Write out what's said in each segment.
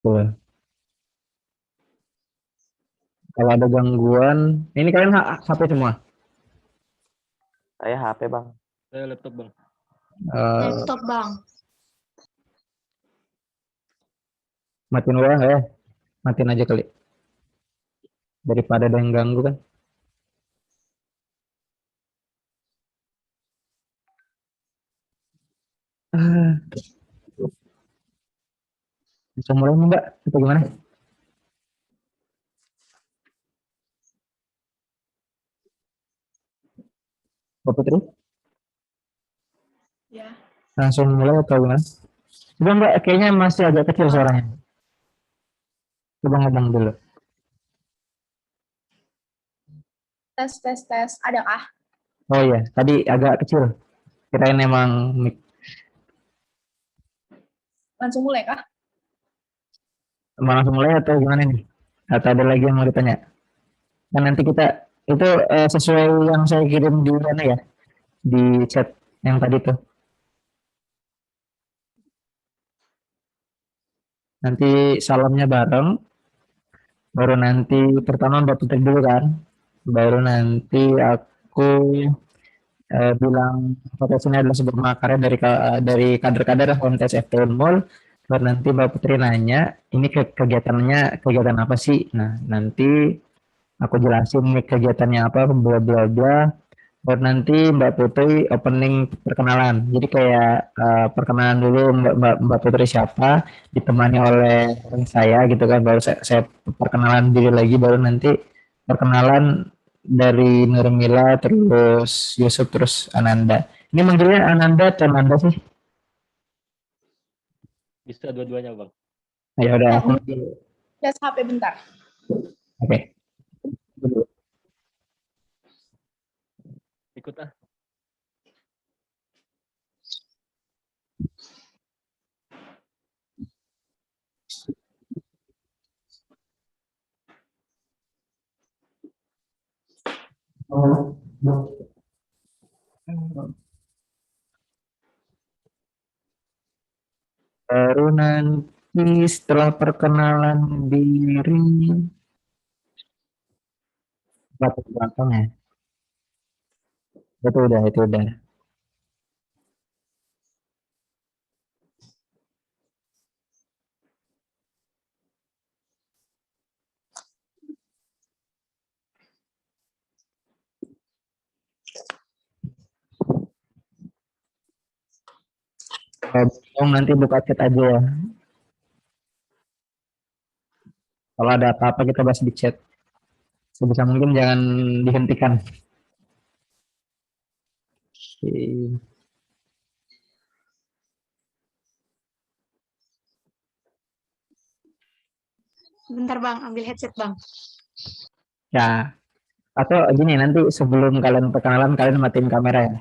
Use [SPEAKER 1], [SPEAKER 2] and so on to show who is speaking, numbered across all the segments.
[SPEAKER 1] Tuh. Kalau ada gangguan, ini kalian HP semua.
[SPEAKER 2] Saya HP bang.
[SPEAKER 3] Saya laptop bang.
[SPEAKER 4] Laptop bang.
[SPEAKER 1] Matiin dulu ya, matiin aja kali. Daripada ada yang ganggu kan. Ah, bisa mulai nih Mbak, atau gimana? Mbak Putri,
[SPEAKER 4] Ya.
[SPEAKER 1] langsung mulai atau gimana? Coba Mbak, kayaknya masih agak kecil suaranya. Coba ngomong dulu.
[SPEAKER 4] Tes. Adakah?
[SPEAKER 1] Oh iya, tadi agak kecil. Kirain emang mic.
[SPEAKER 4] Langsung mulai kah?
[SPEAKER 1] Mau langsung mulai atau gimana nih? Atau ada lagi yang mau ditanya? Kan nanti kita itu sesuai yang saya kirim di mana ya? Di chat yang tadi tuh. Nanti salamnya bareng, baru nanti pertama Mbak Putri dulu kan, baru nanti aku bilang podcast ini adalah sebuah makarya dari kader-kader Fontes FT Unmul. Baru nanti Mbak Putri nanya, ini kegiatannya kegiatan apa sih? Nah, nanti aku jelasin nih kegiatannya apa, bla bla bla. Baru nanti Mbak Putri opening perkenalan. Jadi kayak perkenalan dulu Mbak Putri siapa, ditemani oleh saya gitu kan. Baru saya perkenalan diri lagi, baru nanti perkenalan dari Nurmila, terus Yusuf, terus Ananda. Ini manggilnya Ananda atau Ananda sih?
[SPEAKER 3] Bisa dua-duanya bang.
[SPEAKER 1] Ya udah
[SPEAKER 4] Ya,
[SPEAKER 1] aku manggil.
[SPEAKER 4] tes HP bentar.
[SPEAKER 1] Oke.
[SPEAKER 3] Ikut ah.
[SPEAKER 1] Baru nanti setelah perkenalan diri, latar belakang ya. Itu udah. Kalau bingung nanti buka chat aja ya. Kalau ada apa-apa kita bahas di chat. Sebisa mungkin jangan dihentikan. Oke.
[SPEAKER 4] Bentar bang, ambil headset bang.
[SPEAKER 1] Ya, atau gini nanti sebelum kalian perkenalan kalian matiin kamera ya.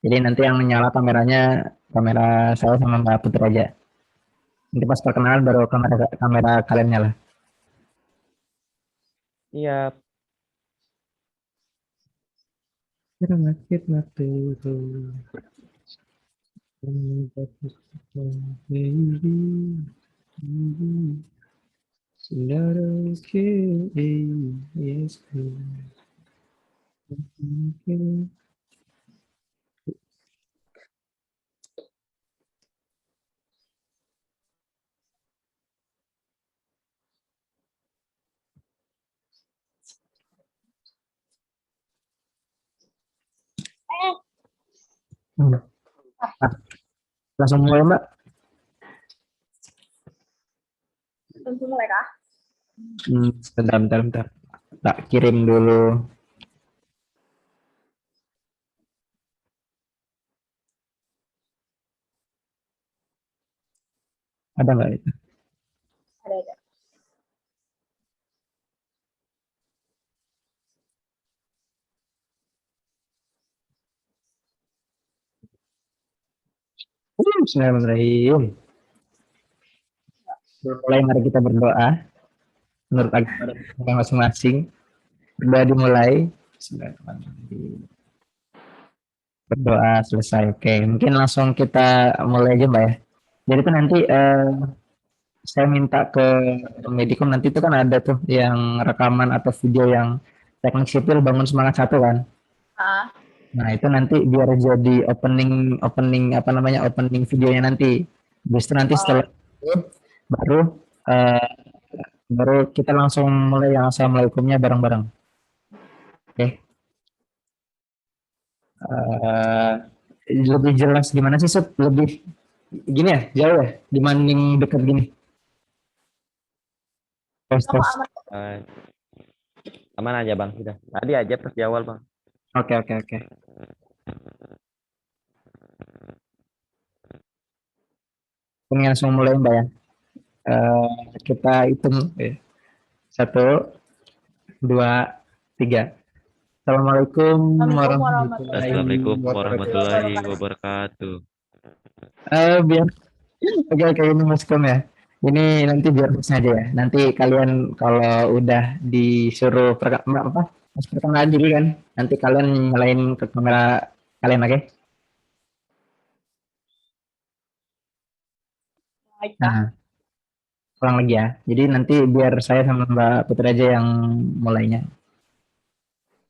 [SPEAKER 1] Jadi nanti yang menyala kameranya kamera saya sama Mbak Putri aja. Nanti pas perkenalan baru kamera kamera kalian nyala.
[SPEAKER 2] Iya.
[SPEAKER 1] Nah, langsung mulai Mbak.
[SPEAKER 4] Langsung mulai kah?
[SPEAKER 1] Bentar. Tak kirim dulu. Ada nggak itu?
[SPEAKER 4] Ada.
[SPEAKER 1] Bismillahirrahmanirrahim. Mulai mari kita berdoa menurut agama masing-masing. Berdoa dimulai. Bismillahirrahmanirrahim. Berdoa selesai. Oke, mungkin langsung kita mulai aja Mbak ya. Jadi itu nanti saya minta ke Medikom nanti itu kan ada tuh yang rekaman atau video yang teknik sipil bangun semangat satu kan.
[SPEAKER 4] Ah,
[SPEAKER 1] Nah, itu nanti biar jadi opening opening apa namanya opening videonya nanti. Habis itu nanti
[SPEAKER 4] oh,
[SPEAKER 1] setelah itu baru eh, baru kita langsung mulai yang assalamualaikumnya bareng-bareng. Oke. Eh, lebih jelas gimana sih Sud? Lebih gini ya, jauh ya dibanding dekat gini. Tes
[SPEAKER 4] kamu
[SPEAKER 1] tes.
[SPEAKER 4] aman.
[SPEAKER 2] Eh, aman aja bang, sudah. Tadi aja pas di awal bang.
[SPEAKER 1] Oke oke oke. Ini langsung mulai Mbak ya. Kita hitung satu, dua, tiga. Assalamualaikum
[SPEAKER 4] Assalamualaikum
[SPEAKER 1] warahmatullahi
[SPEAKER 4] warahmatullahi
[SPEAKER 2] Assalamualaikum warahmatullahi
[SPEAKER 1] wabarakatuh.
[SPEAKER 4] wabarakatuh.
[SPEAKER 2] wabarakatuh.
[SPEAKER 1] Biar oke oke ini maskom ya. Ini nanti biar hostnya aja ya. Nanti kalian kalau udah disuruh apa? Mas perkenalan diri kan. Nanti kalian nyalain ke kamera kalian oke?
[SPEAKER 4] Baiklah.
[SPEAKER 1] Nah, ulang lagi ya. Jadi nanti biar saya sama Mbak Putri aja yang mulainya.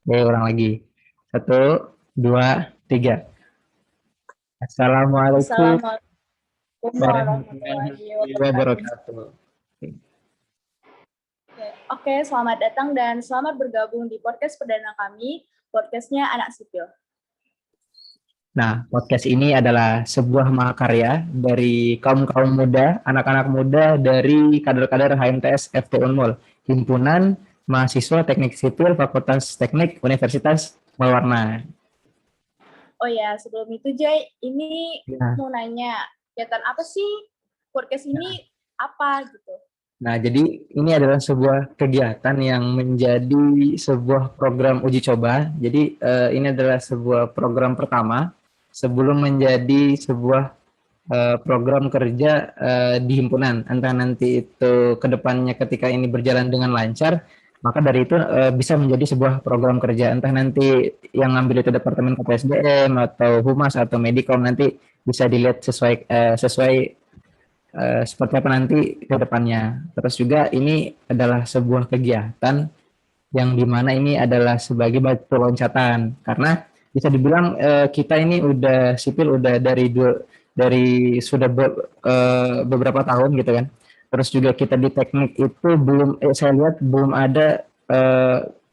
[SPEAKER 1] Oke, ulang lagi. Satu, dua, tiga. Assalamualaikum
[SPEAKER 4] Assalamualaikum
[SPEAKER 1] warahmatullahi
[SPEAKER 4] warahmatullahi wabarakatuh.
[SPEAKER 1] wabarakatuh.
[SPEAKER 4] Oke, selamat datang dan selamat bergabung di podcast perdana kami, podcastnya Anak Sipil.
[SPEAKER 1] Nah, podcast ini adalah sebuah mahakarya dari kaum-kaum muda, anak-anak muda dari kader-kader HMTS FT Unmul, Himpunan Mahasiswa Teknik Sipil Fakultas Teknik Universitas Mawarna.
[SPEAKER 4] Oh ya, sebelum itu Jay, ini
[SPEAKER 1] Ya.
[SPEAKER 4] mau nanya, kegiatan apa sih podcast ini apa gitu?
[SPEAKER 1] Nah, jadi ini adalah sebuah kegiatan yang menjadi sebuah program uji coba. Jadi ini adalah sebuah program pertama sebelum menjadi sebuah program kerja di himpunan. Entah nanti itu kedepannya ketika ini berjalan dengan lancar, maka dari itu bisa menjadi sebuah program kerja. Entah nanti yang ngambil itu Departemen KPSDM atau Humas atau Medikom nanti bisa dilihat sesuai seperti apa nanti ke depannya. Terus juga ini adalah sebuah kegiatan yang dimana ini adalah sebagai batu loncatan karena bisa dibilang kita ini udah sipil udah dari sudah beberapa tahun gitu kan. Terus juga kita di teknik itu belum saya lihat belum ada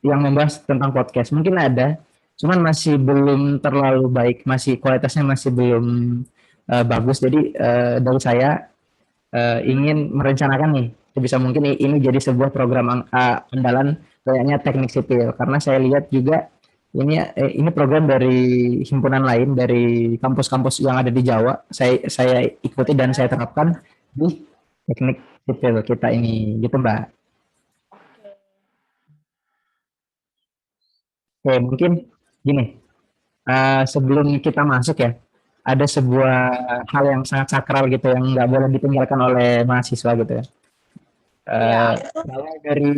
[SPEAKER 1] yang membahas tentang podcast. Mungkin ada, cuman masih belum terlalu baik, masih kualitasnya masih belum bagus. Jadi dari saya ingin merencanakan nih sebisa mungkin ini jadi sebuah program andalan kayaknya teknik sipil karena saya lihat juga ini program dari himpunan lain dari kampus-kampus yang ada di Jawa saya ikuti dan saya terapkan di teknik sipil kita ini gitu Mbak.
[SPEAKER 4] Oke.
[SPEAKER 1] Oke mungkin gini sebelum kita masuk ya ada sebuah hal yang sangat sakral gitu yang nggak boleh ditinggalkan oleh mahasiswa gitu ya.
[SPEAKER 4] Ya,
[SPEAKER 1] Mulai dari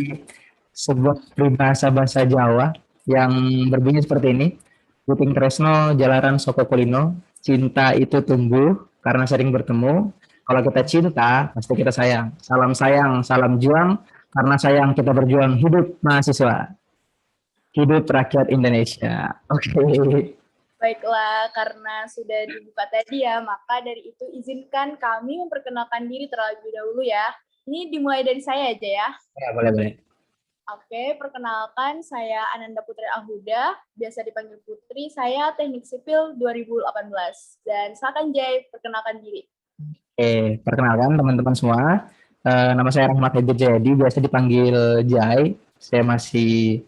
[SPEAKER 1] sebuah peribahasa bahasa Jawa yang berbunyi seperti ini. Puting tresno jalaran soko kulino, cinta itu tumbuh karena sering bertemu. Kalau kita cinta, pasti kita sayang, salam juang, karena sayang kita berjuang hidup mahasiswa, hidup rakyat Indonesia. Oke.
[SPEAKER 4] baiklah, karena sudah dibuka tadi ya, maka dari itu izinkan kami memperkenalkan diri terlebih dahulu ya. Ini dimulai dari saya aja ya.
[SPEAKER 1] Ya, boleh, boleh.
[SPEAKER 4] Oke, perkenalkan saya Ananda Putri Ahuda, biasa dipanggil Putri, saya Teknik Sipil 2018. Dan silakan Jay, perkenalkan diri.
[SPEAKER 1] Oke, perkenalkan teman-teman semua. Nama saya Rahmat Hedi Jayadi, biasa dipanggil Jai. Saya masih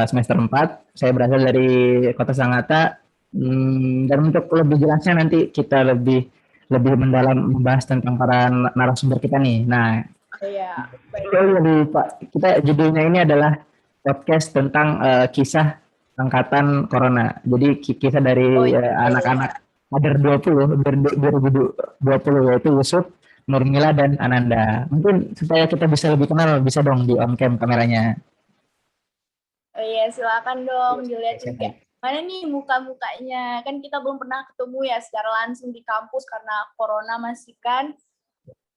[SPEAKER 1] semester 4. Saya berasal dari Kota Sangatta. Dan untuk lebih jelasnya nanti kita lebih lebih mendalam membahas tentang para narasumber kita nih. Nah,
[SPEAKER 4] Ya, baik.
[SPEAKER 1] kita judulnya ini adalah podcast tentang kisah angkatan Corona. Jadi kisah dari
[SPEAKER 4] Oh, iya.
[SPEAKER 1] anak-anak kader 20 2020 yaitu Yusuf, Nurmila dan Ananda. Mungkin supaya kita bisa lebih kenal bisa dong di on cam kameranya.
[SPEAKER 4] Oh, iya, silakan dong dilihatin kayak mana nih muka-mukanya. Kan kita belum pernah ketemu ya secara langsung di kampus karena corona masih kan.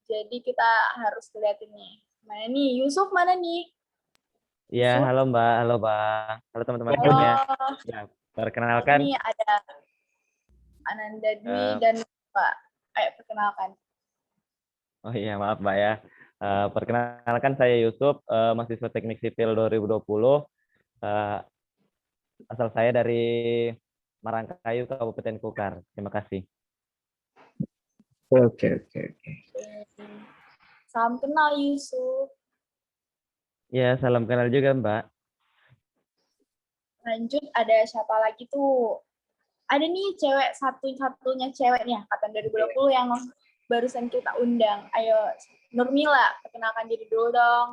[SPEAKER 4] Jadi kita harus liatin nih. Mana nih? Yusuf mana nih?
[SPEAKER 2] Iya,
[SPEAKER 4] Yusuf.
[SPEAKER 2] halo Mbak, halo Bang. Halo teman-teman
[SPEAKER 1] Halo.
[SPEAKER 2] semuanya.
[SPEAKER 4] Halo.
[SPEAKER 2] Ya,
[SPEAKER 4] Lagi
[SPEAKER 2] perkenalkan,
[SPEAKER 4] nih ada Ananda Dwi
[SPEAKER 2] eh,
[SPEAKER 4] dan Pak. Ayo perkenalkan.
[SPEAKER 2] oh iya maaf Mbak ya. Perkenalkan saya Yusuf, mahasiswa Teknik Sipil 2020. Eh, asal saya dari Marangkayu, Kabupaten Kukar. Terima kasih.
[SPEAKER 1] Oke, oke, oke.
[SPEAKER 4] Salam kenal Yusuf.
[SPEAKER 2] Ya, salam kenal juga Mbak.
[SPEAKER 4] Lanjut ada siapa lagi tuh? Ada nih cewek satu-satunya cewek nih angkatan 2020 yang barusan kita undang. Ayo Nurmila, perkenalkan diri dulu dong.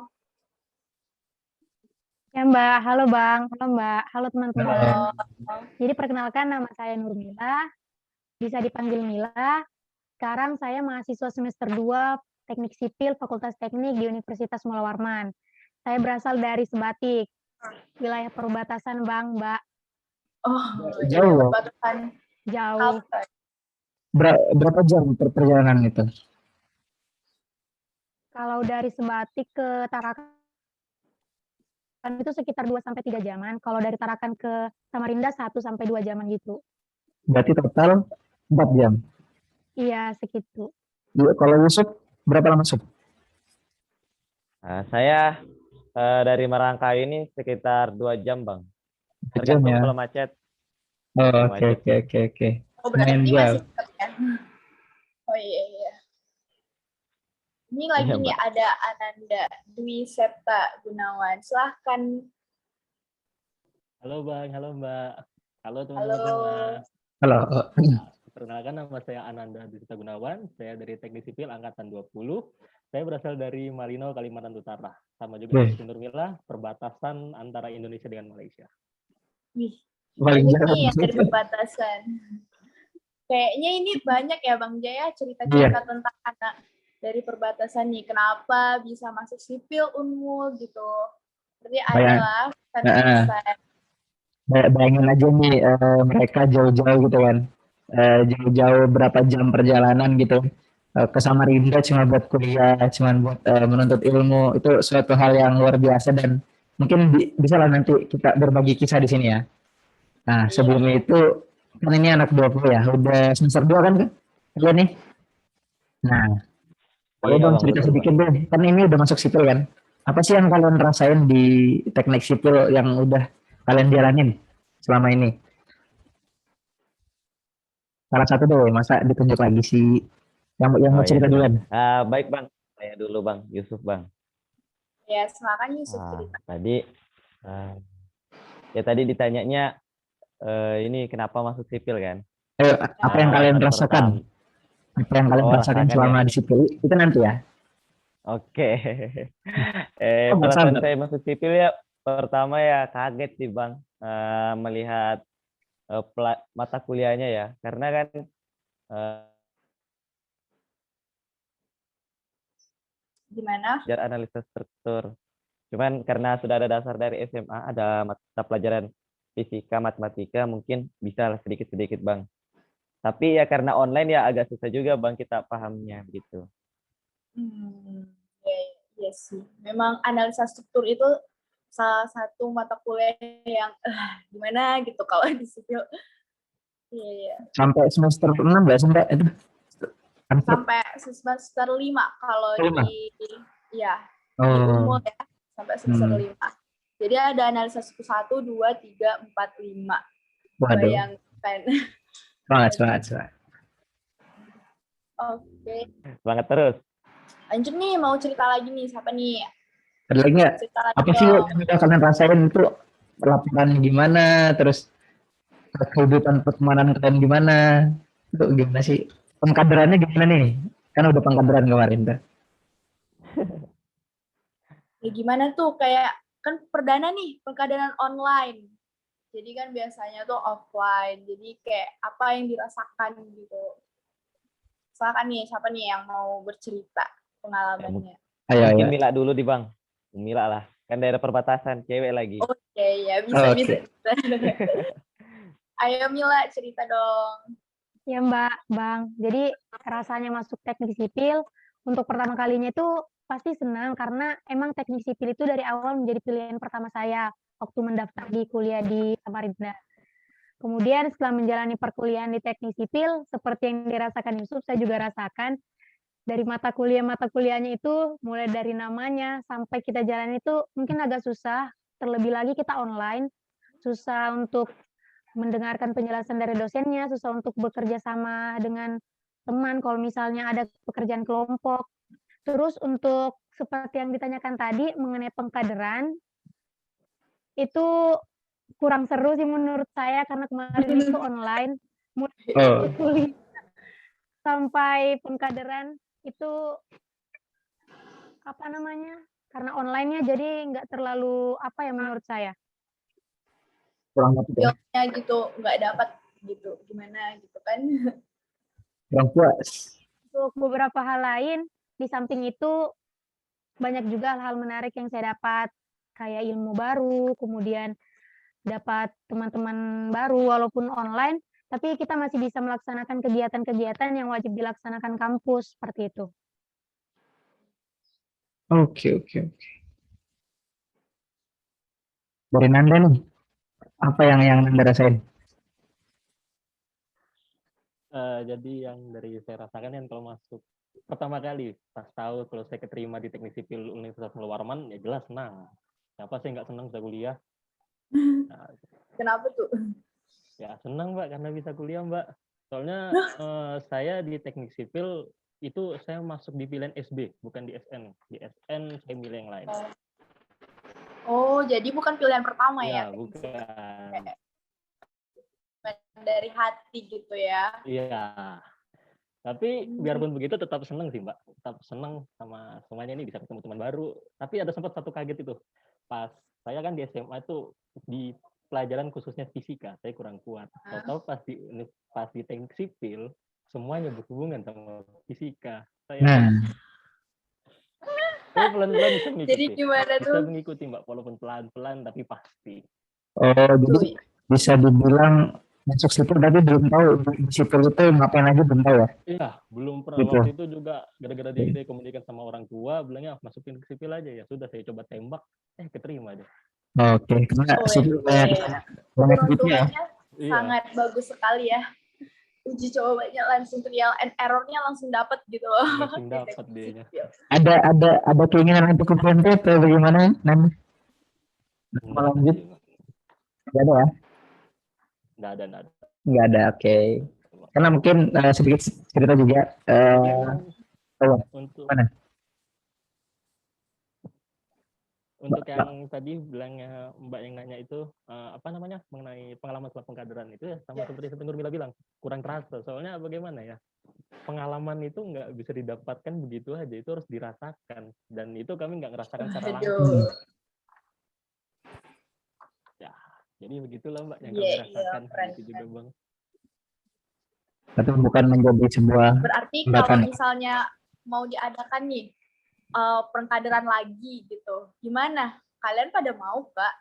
[SPEAKER 5] Ya Mbak, halo Bang, halo Mbak, halo teman-teman.
[SPEAKER 4] Halo.
[SPEAKER 5] Jadi perkenalkan nama saya Nurmila, bisa dipanggil Mila. Sekarang saya mahasiswa semester 2 Teknik Sipil Fakultas Teknik di Universitas Mula Warman. Saya berasal dari Sebatik, wilayah perbatasan Bang, Mbak,
[SPEAKER 4] Oh,
[SPEAKER 1] Jauh loh.
[SPEAKER 4] perbatasan
[SPEAKER 5] jauh.
[SPEAKER 4] apa?
[SPEAKER 1] Berapa jam perjalanan itu?
[SPEAKER 5] Kalau dari Sebatik ke Tarakan itu sekitar 2-3 jaman. Kalau dari Tarakan ke Samarinda 1-2 jaman gitu.
[SPEAKER 1] Berarti total 4 jam.
[SPEAKER 5] Iya, segitu.
[SPEAKER 1] Kalau Yusuf, berapa lama Yusuf?
[SPEAKER 2] Saya dari Marangkayu ini sekitar 2 jam Bang.
[SPEAKER 1] 4 jam
[SPEAKER 2] Tergantung
[SPEAKER 1] ya.
[SPEAKER 2] kalau macet.
[SPEAKER 1] Oh,
[SPEAKER 2] Kalau
[SPEAKER 1] oke,
[SPEAKER 2] macet
[SPEAKER 1] oke, oke, oke.
[SPEAKER 4] Oh,
[SPEAKER 1] Lumayan
[SPEAKER 4] berarti
[SPEAKER 1] jauh.
[SPEAKER 4] masih dekat ya? Oh iya, iya. Ini lagi
[SPEAKER 2] Iya,
[SPEAKER 4] nih
[SPEAKER 2] Mbak.
[SPEAKER 4] ada Ananda Dwi Septa Gunawan. Silahkan.
[SPEAKER 3] Halo Bang, halo Mbak. Halo teman-teman
[SPEAKER 4] Halo.
[SPEAKER 3] semua.
[SPEAKER 1] Halo.
[SPEAKER 3] Perkenalkan nama saya Ananda Dwi Gunawan. Saya dari Teknik Sipil Angkatan 20. Saya berasal dari Malino, Kalimantan Utara. Sama juga
[SPEAKER 1] Wih.
[SPEAKER 3] seperti Nurmila, perbatasan antara Indonesia dengan Malaysia.
[SPEAKER 4] Wih,
[SPEAKER 1] Paling
[SPEAKER 4] banyak
[SPEAKER 1] jauh.
[SPEAKER 4] nih yang dari perbatasan. Kayaknya ini banyak ya Bang Jaya cerita-cerita tentang anak dari perbatasan nih. Kenapa bisa masuk sipil Unmul gitu. Berarti ada lah pesan-pesan.
[SPEAKER 1] Bayangin aja nih mereka jauh-jauh gitu kan. Jauh-jauh berapa jam perjalanan gitu. Ke Samarinda cuma buat kuliah, cuma buat menuntut ilmu. Itu suatu hal yang luar biasa dan mungkin bisa lah nanti kita berbagi kisah di sini ya. Nah,
[SPEAKER 4] Iya.
[SPEAKER 1] sebelum itu kan ini anak 20 ya, udah semester 2 kan? Iya nih. Nah, boleh
[SPEAKER 2] Iya
[SPEAKER 1] dong
[SPEAKER 2] Bang,
[SPEAKER 1] cerita
[SPEAKER 2] betul
[SPEAKER 1] sedikit
[SPEAKER 2] Bang.
[SPEAKER 1] deh. Kan ini udah masuk sipil kan? Apa sih yang kalian rasain di teknik sipil yang udah kalian jalanin selama ini? Salah satu deh, masa ditunjuk lagi sih? Yang
[SPEAKER 2] Oh
[SPEAKER 1] mau
[SPEAKER 2] iya
[SPEAKER 1] cerita
[SPEAKER 2] siap.
[SPEAKER 1] duluan.
[SPEAKER 2] Baik Bang, saya dulu Bang, Yusuf Bang.
[SPEAKER 4] Ya, silakan Yusuf cerita.
[SPEAKER 2] Tadi eh, ya tadi ditanyanya ini kenapa masuk sipil kan?
[SPEAKER 1] Ayo, apa yang kalian
[SPEAKER 2] Alasan
[SPEAKER 1] rasakan?
[SPEAKER 2] pertama.
[SPEAKER 1] Apa yang kalian
[SPEAKER 2] Oh,
[SPEAKER 1] rasakan
[SPEAKER 2] rasakan ya.
[SPEAKER 1] selama di sipil? Itu nanti ya.
[SPEAKER 2] Oke.
[SPEAKER 1] Sabar,
[SPEAKER 2] Perasaan
[SPEAKER 1] sabar.
[SPEAKER 2] saya masuk sipil ya pertama ya kaget sih Bang, melihat mata kuliahnya ya. Karena kan eh,
[SPEAKER 4] Gimana?
[SPEAKER 2] belajar analisa struktur. Cuman karena sudah ada dasar dari SMA, ada mata pelajaran fisika, matematika, mungkin bisa lah sedikit-sedikit Bang. Tapi ya karena online ya agak susah juga Bang kita pahamnya gitu.
[SPEAKER 4] Ya, ya sih. Memang analisa struktur itu salah satu mata kuliah yang gimana gitu kalau di sipil. Iya, iya.
[SPEAKER 1] Sampai semester 6 nggak sih, Mbak? Itu
[SPEAKER 4] Sampai semester 5 kalau
[SPEAKER 1] Lima?
[SPEAKER 4] di ya di
[SPEAKER 1] Oh,
[SPEAKER 4] Unmul ya, sampai semester
[SPEAKER 1] hmm.
[SPEAKER 4] 5. Jadi ada analisa suku 1, 2, 3, 4, 5.
[SPEAKER 1] Waduh.
[SPEAKER 4] Bayangkan.
[SPEAKER 1] Semangat.
[SPEAKER 4] Oke.
[SPEAKER 2] Semangat terus.
[SPEAKER 4] Lanjut nih, mau cerita lagi nih. Siapa nih?
[SPEAKER 1] Ada lagi nggak?
[SPEAKER 4] Cerita lagi
[SPEAKER 1] Apa sih
[SPEAKER 4] dong.
[SPEAKER 1] yang udah kalian rasain itu laporan gimana? Terus kehidupan pertemanan kalian gimana? Itu gimana sih? Pengkaderannya gimana nih? Kan udah pengkaderan kemarin tuh.
[SPEAKER 4] Ya gimana tuh, kayak kan perdana nih, pengkaderan online. Jadi kan biasanya tuh offline. Jadi kayak apa yang dirasakan gitu. Silakan nih, siapa nih yang mau bercerita pengalamannya?
[SPEAKER 2] Mungkin
[SPEAKER 1] Ayo.
[SPEAKER 2] Mila dulu di Bang. Mila lah. Kan daerah perbatasan, cewek lagi.
[SPEAKER 4] Oh iya, bisa.
[SPEAKER 1] Oke.
[SPEAKER 4] Ayo Mila, cerita dong.
[SPEAKER 5] Ya Mbak, Bang. Jadi rasanya masuk teknik sipil Untuk pertama kalinya itu pasti senang karena emang teknik sipil itu dari awal menjadi pilihan pertama saya waktu mendaftar di kuliah di Samarinda. Kemudian setelah menjalani perkuliahan di teknik sipil, seperti yang dirasakan Yusuf, saya juga rasakan dari mata kuliahnya itu, mulai dari namanya sampai kita jalan itu mungkin agak susah, terlebih lagi kita online, susah untuk mendengarkan penjelasan dari dosennya, susah untuk bekerja sama dengan teman kalau misalnya ada pekerjaan kelompok. Terus untuk seperti yang ditanyakan tadi mengenai pengkaderan, itu kurang seru sih menurut saya karena kemarin itu online, mulai
[SPEAKER 1] Oh,
[SPEAKER 5] kuliah sampai pengkaderan itu apa namanya, karena online-nya jadi nggak terlalu apa ya menurut saya.
[SPEAKER 1] kurang dapat ya,
[SPEAKER 4] Feelnya gitu nggak dapat gitu, gimana gitu kan.
[SPEAKER 1] kurang puas.
[SPEAKER 5] Untuk beberapa hal lain, di samping itu banyak juga hal-hal menarik yang saya dapat, kayak ilmu baru, kemudian dapat teman-teman baru walaupun online, tapi kita masih bisa melaksanakan kegiatan-kegiatan yang wajib dilaksanakan kampus, seperti itu.
[SPEAKER 1] Oke, oke, oke. Dari Nanda nih, apa yang Nanda rasain?
[SPEAKER 3] Jadi yang dari saya rasakan kan kalau masuk pertama kali pas tahu kalau saya keterima di teknik sipil Universitas Muhammad Warman, ya jelas senang. Siapa sih nggak senang bisa kuliah? Nah,
[SPEAKER 4] Kenapa tuh?
[SPEAKER 3] ya senang Mbak karena bisa kuliah Mbak. Soalnya saya di teknik sipil itu saya masuk di pilihan SB bukan di SN. Di SN saya milih yang lain.
[SPEAKER 4] Oh, jadi bukan pilihan pertama ya?
[SPEAKER 3] Ya bukan.
[SPEAKER 4] Kayak dari hati gitu ya?
[SPEAKER 3] Iya. Tapi biarpun begitu tetap seneng sih Mbak. Tetap seneng sama semuanya ini bisa ketemu teman baru. Tapi ada sempat satu kaget itu. Pas saya kan di SMA itu di pelajaran khususnya fisika, saya kurang kuat. Tahu-tahu pas di teknik sipil semuanya berhubungan sama fisika.
[SPEAKER 1] Nah,
[SPEAKER 3] Saya pelan-pelan bisa mengikuti.
[SPEAKER 4] Jadi gimana
[SPEAKER 3] Bisa
[SPEAKER 4] tuh?
[SPEAKER 3] mengikuti Mbak, walaupun pelan-pelan tapi pasti.
[SPEAKER 1] oh
[SPEAKER 4] Tuh,
[SPEAKER 1] jadi bisa dibilang masuk sipil tapi belum tahu di sipil itu ngapain aja belum tahu ya?
[SPEAKER 3] Iya, belum pernah.
[SPEAKER 1] Gitu.
[SPEAKER 3] Waktu itu juga gara-gara dia komunikasi sama orang tua, bilangnya masukin ke sipil aja ya. Sudah saya coba tembak, keterima aja.
[SPEAKER 1] Oke, karena sipil banyak
[SPEAKER 4] orang
[SPEAKER 1] duitnya ya.
[SPEAKER 4] tuanya
[SPEAKER 3] Iya.
[SPEAKER 4] sangat bagus sekali ya. Uji cobanya langsung trial and error-nya langsung dapat gitu loh.
[SPEAKER 3] Langsung dapat dianya.
[SPEAKER 1] Ada keinginan untuk ke BNP atau bagaimana Nanda?
[SPEAKER 3] Enggak
[SPEAKER 1] Lanjut,
[SPEAKER 3] sih, Mbak.
[SPEAKER 1] nggak ada ya?
[SPEAKER 3] Enggak ada.
[SPEAKER 1] Nggak ada, oke. Karena mungkin sedikit cerita juga. Oh,
[SPEAKER 3] Untuk
[SPEAKER 1] mana?
[SPEAKER 3] untuk yang tadi bilangnya Mbak yang nanya itu apa namanya mengenai pengalaman setelah pengkaderan itu ya sama seperti Nurmila bilang kurang terasa. Soalnya bagaimana ya? Pengalaman itu nggak bisa didapatkan begitu aja, itu harus dirasakan dan itu kami nggak ngerasakan secara langsung.
[SPEAKER 4] Aduh.
[SPEAKER 3] Ya, jadi begitulah Mbak yang
[SPEAKER 4] Iya,
[SPEAKER 3] kami
[SPEAKER 4] iya,
[SPEAKER 3] rasakan.
[SPEAKER 4] keren,
[SPEAKER 3] Gitu juga Bang.
[SPEAKER 1] Tapi bukan menjadi sebuah
[SPEAKER 4] Berarti
[SPEAKER 1] hambatan.
[SPEAKER 4] kalau misalnya mau diadakan nih pengkaderan lagi gitu, gimana? Kalian pada mau gak?